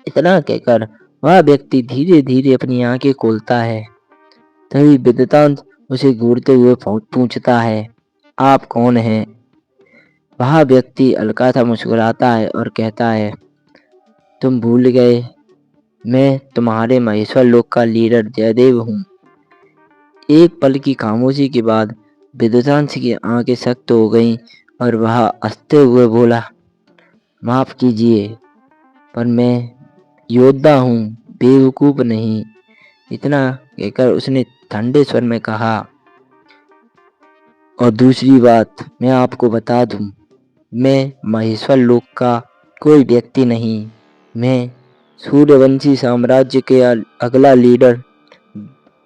इतना कहकर वह व्यक्ति धीरे धीरे अपनी आंखें खोलता है। तभी विद्युतांश उसे घूरते हुए पूछता है, आप कौन हैं? वह व्यक्ति हल्का सा मुस्कुराता है और कहता है, तुम भूल गए, मैं तुम्हारे महेश्वर लोक का लीडर जयदेव हूँ। एक पल की खामोशी के बाद विद्युतांश की आंखें सख्त हो गईं और वह हंसते हुए बोला, माफ कीजिए, पर मैं योद्धा हूँ, बेवकूफ नहीं। इतना कहकर उसने ठंडे स्वर में कहा, और दूसरी बात मैं आपको बता दूं, मैं महेश्वर लोक का कोई व्यक्ति नहीं, मैं सूर्यवंशी साम्राज्य के अगला लीडर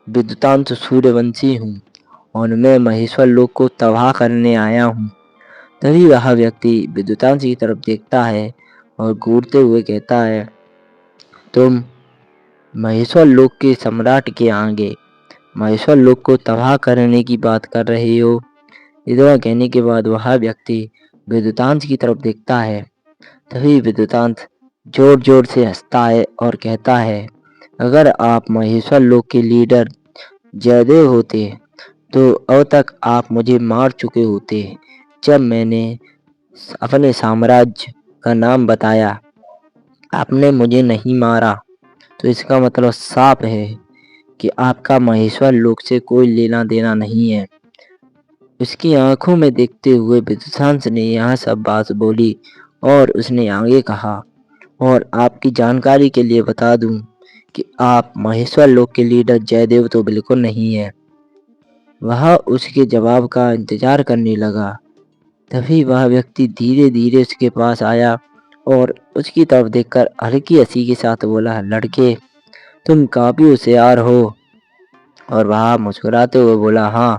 विद्युतांश सूर्यवंशी हूँ और मैं महेश्वर लोक को तबाह करने आया हूँ। तभी वह व्यक्ति विद्युतांश की तरफ देखता है और घूरते हुए कहता है, तुम महेश्वर लोक के सम्राट के आगे महेश्वर लोक को तबाह करने की बात कर रहे हो। इतना कहने के बाद वह व्यक्ति विद्युतांश की तरफ देखता है। तभी विद्युतांश जोर जोर से हंसता है और कहता है, अगर आप महेश्वर लोक के लीडर जयदेव होते तो अब तक आप मुझे मार चुके होते। जब मैंने अपने साम्राज्य का नाम बताया, आपने मुझे नहीं मारा, तो इसका मतलब साफ है कि आपका महेश्वर लोक से कोई लेना देना नहीं है। उसकी आंखों में देखते हुए विद्युतांश ने यह सब बात बोली और उसने आगे कहा, और आपकी जानकारी के लिए बता दूं कि आप महेश्वर लोक के लीडर जयदेव तो बिल्कुल नहीं है। वह उसके जवाब का इंतजार करने लगा। तभी वह व्यक्ति धीरे धीरे उसके पास आया और उसकी तरफ देखकर हल्की हंसी के साथ बोला, लड़के, तुम काफी होशियार हो। और वह मुस्कुराते हुए बोला, हाँ,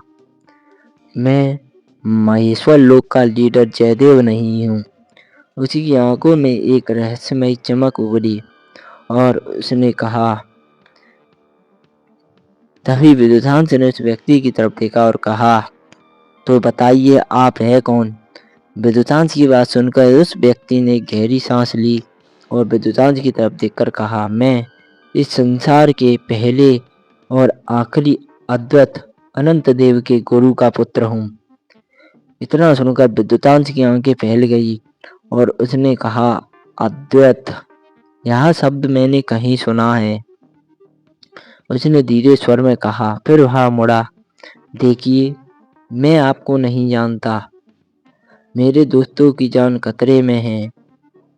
मैं महेश्वर लोक का लीडर जयदेव नहीं हूँ। उसी की आंखों में एक रहस्यमयी चमक उभरी और उसने कहा, तभी विद्युतांश ने उस व्यक्ति की तरफ देखा और कहा, तो बताइए आप है कौन? विद्युतांश की बात सुनकर उस व्यक्ति ने गहरी सांस ली और विद्युतांश की तरफ देखकर कहा, मैं इस संसार के पहले और आखिरी अद्वैत अनंत देव के गुरु का पुत्र हूँ। इतना सुनकर विद्युतांश की आंखें फैल गई और उसने कहा, अद्वैत, यह शब्द मैंने कहीं सुना है। उसने धीरे स्वर में कहा, फिर वह मुड़ा, देखिए, मैं आपको नहीं जानता, मेरे दोस्तों की जान खतरे में है,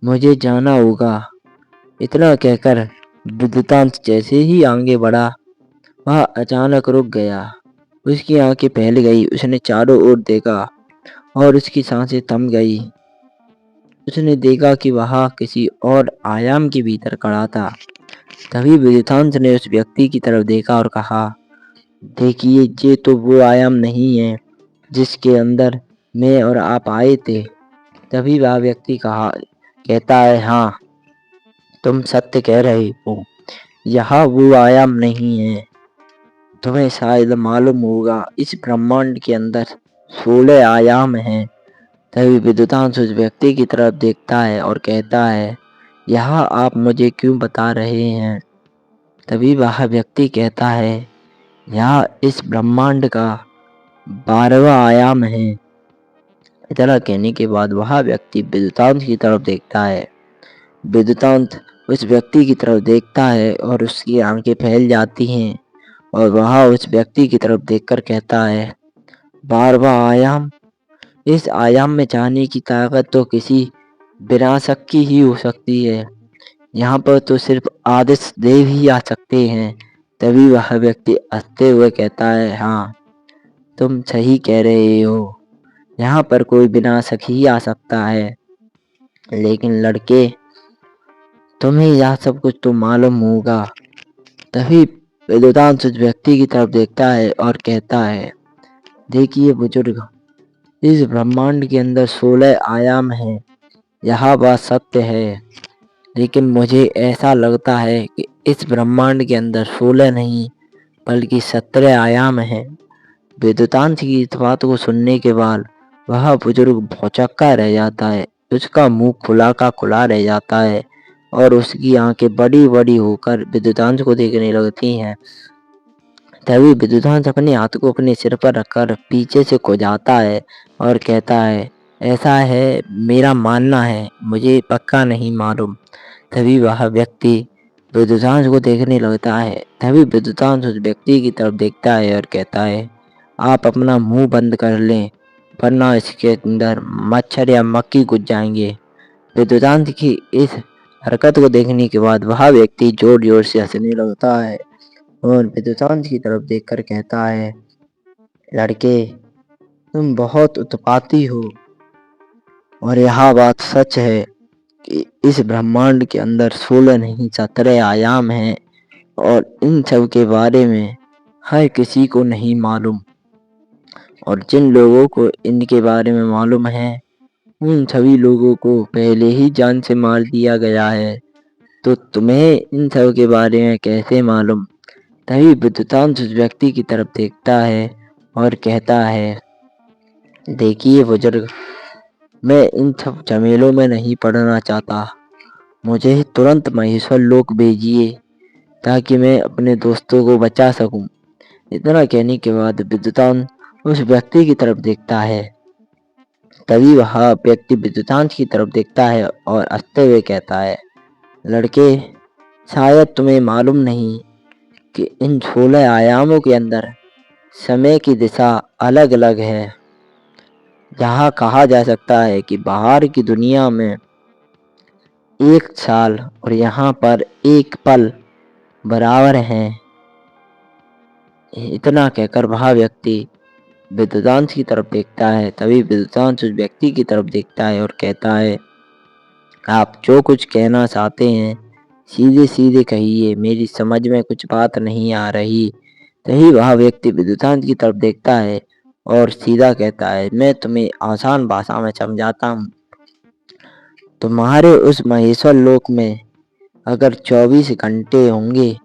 मुझे जाना होगा। इतना कहकर विद्युतांश जैसे ही आगे बढ़ा, वह अचानक रुक गया। उसकी आंखें फैल गई, उसने चारों ओर देखा और उसकी सांसें थम गई। उसने देखा कि वह किसी और आयाम के भीतर खड़ा था। तभी विद्युतांश ने उस व्यक्ति की तरफ देखा और कहा, देखिए, ये तो वो आयाम नहीं है जिसके अंदर मैं और आप आए थे। तभी वह व्यक्ति कहता है, हाँ, तुम सत्य कह रहे हो, यहाँ वो आयाम नहीं है। तुम्हें शायद मालूम होगा, इस ब्रह्मांड के अंदर 16 आयाम हैं। तभी विद्युतांश उस व्यक्ति की तरफ देखता है और कहता है, यहाँ आप मुझे क्यों बता रहे हैं? तभी वह व्यक्ति कहता है, यह इस ब्रह्मांड का 12वां आयाम है। इतना कहने के बाद वह व्यक्ति विद्युतांश की तरफ देखता है। विद्युतांश उस व्यक्ति की तरफ देखता है और उसकी आंखें फैल जाती हैं और वह उस व्यक्ति की तरफ देखकर कहता है, 12वां आयाम? इस आयाम में जाने की ताकत तो किसी विनाशक की ही हो सकती है। यहाँ पर तो सिर्फ आदर्श देव ही आ सकते हैं। तभी वह व्यक्ति हंसते हुए कहता है, हाँ, तुम सही कह रहे हो, यहाँ पर कोई विनाशक ही आ सकता है। लेकिन लड़के, तुम्हें यह सब कुछ तो मालूम होगा। तभी विद्युतांश उस व्यक्ति की तरफ देखता है और कहता है, देखिए बुजुर्ग, इस ब्रह्मांड के अंदर 16 आयाम हैं, यह बात सत्य है। लेकिन मुझे ऐसा लगता है कि इस ब्रह्मांड के अंदर 16 नहीं बल्कि 17 आयाम हैं। विद्युतांश की इस बात को सुनने के बाद वह बुजुर्ग भौचक्का रह जाता है। उसका मुंह खुला का खुला रह जाता है और उसकी आंखें बड़ी बड़ी होकर विद्युतांश को देखने लगती हैं। तभी विद्युतांश अपने हाथ को अपने सिर पर रखकर पीछे से खुजाता है और कहता है, ऐसा है, मेरा मानना है, मुझे पक्का नहीं मालूम। तभी वह व्यक्ति विद्युतांश को देखने लगता है। तभी विद्युतांश उस व्यक्ति की तरफ देखता है और कहता है, आप अपना मुंह बंद कर लें, वरना इसके अंदर मच्छर या मक्खी घुस जाएंगे। विद्युतांश की इस हरकत को देखने के बाद वह व्यक्ति जोर जोर से हंसने लगता है और विद्युतांश की तरफ देखकर कहता है, लड़के, तुम बहुत उत्पाती हो और यह बात सच है कि इस ब्रह्मांड के अंदर 16 नहीं 17 आयाम हैं और इन सब के बारे में हर किसी को नहीं मालूम। और जिन लोगों को इनके बारे में मालूम है, उन सभी लोगों को पहले ही जान से मार दिया गया है। तो तुम्हें इन सब के बारे में कैसे मालूम? तभी विद्युतांश उस व्यक्ति की तरफ देखता है और कहता है, देखिए बुजुर्ग, मैं इन सब झमेलों में नहीं पड़ना चाहता। मुझे तुरंत महेश्वर लोक भेजिए ताकि मैं अपने दोस्तों को बचा सकूं। इतना कहने के बाद विद्युतांश उस व्यक्ति की तरफ देखता है। तभी वह व्यक्ति विद्युतांश की तरफ देखता है और हंसते हुए कहता है, लड़के, शायद तुम्हें मालूम नहीं कि इन 16 आयामों के अंदर समय की दिशा अलग अलग है। जहाँ कहा जा सकता है कि बाहर की दुनिया में 1 साल और यहाँ पर 1 पल बराबर हैं। इतना कहकर वह व्यक्ति विद्युतांश की तरफ देखता है। तभी विद्युतांश उस व्यक्ति की तरफ देखता है और कहता है, आप जो कुछ कहना चाहते हैं सीधे सीधे कहिए, मेरी समझ में कुछ बात नहीं आ रही। तभी वह व्यक्ति विद्युतांश की तरफ देखता है और सीधा कहता है, मैं तुम्हें आसान भाषा में समझाता हूँ। तुम्हारे उस महेश्वर लोक में अगर 24 घंटे होंगे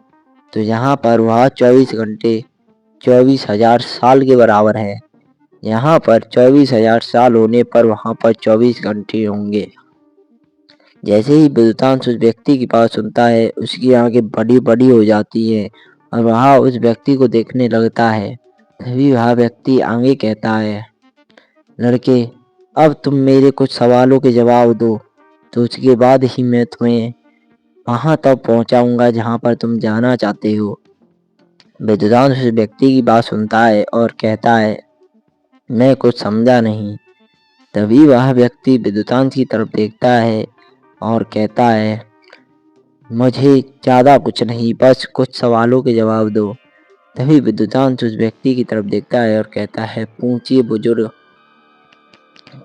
तो यहाँ पर वह 24 घंटे 24,000 साल के बराबर है। यहाँ पर 24,000 साल होने पर वहाँ पर 24 घंटे होंगे। जैसे ही विद्युतांश उस व्यक्ति की बात सुनता है, उसकी आंखें बड़ी बड़ी हो जाती है और वह उस व्यक्ति को देखने लगता है। तभी वह व्यक्ति आगे कहता है, लड़के, अब तुम मेरे कुछ सवालों के जवाब दो, तो उसके बाद ही मैं तुम्हें वहाँ तक पहुँचाऊँगा जहाँ पर तुम जाना चाहते हो। विद्युतांश उस व्यक्ति की बात सुनता है और कहता है, मैं कुछ समझा नहीं। तभी वह व्यक्ति विद्युतांश की तरफ देखता है और कहता है, मुझे ज़्यादा कुछ नहीं, बस कुछ सवालों के जवाब दो। तभी विद्युतांश उस व्यक्ति की तरफ देखता है और कहता है, पूछिए बुजुर्ग।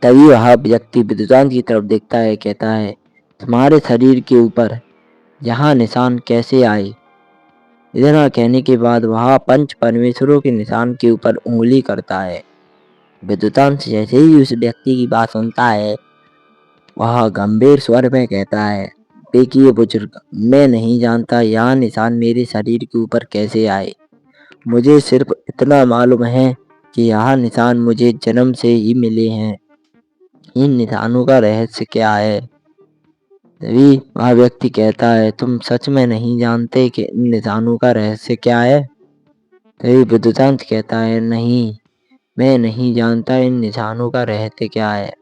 तभी वह व्यक्ति विद्युतांश की तरफ देखता है, कहता है, तुम्हारे शरीर के ऊपर यहाँ निशान कैसे आए? इतना कहने के बाद वह पंच परमेश्वरों के निशान के ऊपर उंगली करता है। विद्युतांश जैसे ही उस व्यक्ति की बात सुनता है, वह गंभीर स्वर में कहता है, देखिए बुजुर्ग, मैं नहीं जानता यह निशान मेरे शरीर के ऊपर कैसे आए। मुझे सिर्फ इतना मालूम है कि यह निशान मुझे जन्म से ही मिले हैं। इन निशानों का रहस्य क्या है? तभी वह व्यक्ति कहता है, तुम सच में नहीं जानते कि इन निशानों का रहस्य क्या है? तभी विद्युतांत कहता है, नहीं, मैं नहीं जानता इन निशानों का रहस्य क्या है।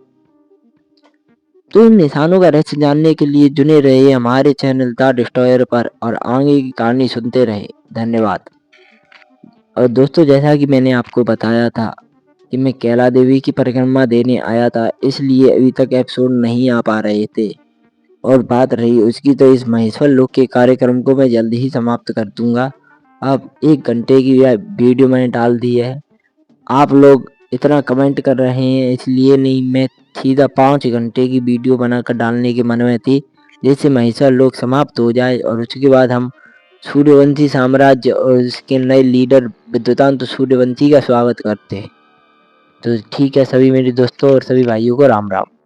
तो इन निशानों का रहस्य जानने के लिए जुड़े रहिए हमारे चैनल द डिस्ट्रॉयर पर और आगे की कहानी सुनते रहे। धन्यवाद। और दोस्तों, जैसा कि मैंने आपको बताया था कि मैं कैला देवी की परिक्रमा देने आया था, इसलिए अभी तक एपिसोड नहीं आ पा रहे थे। और बात रही उसकी, तो इस महेश्वर लोक के कार्यक्रम को मैं जल्द ही समाप्त कर दूंगा। अब 1 घंटे की वीडियो मैंने डाल दी है। आप लोग इतना कमेंट कर रहे हैं, इसलिए नहीं, मैं सीधा 5 घंटे की वीडियो बनाकर डालने के मन में थी, जिससे महेश्वर लोक समाप्त हो जाए और उसके बाद हम सूर्यवंशी साम्राज्य और उसके नए लीडर विद्युतांत सूर्यवंशी का स्वागत करते हैं। तो ठीक है सभी मेरे दोस्तों और सभी भाइयों को राम राम।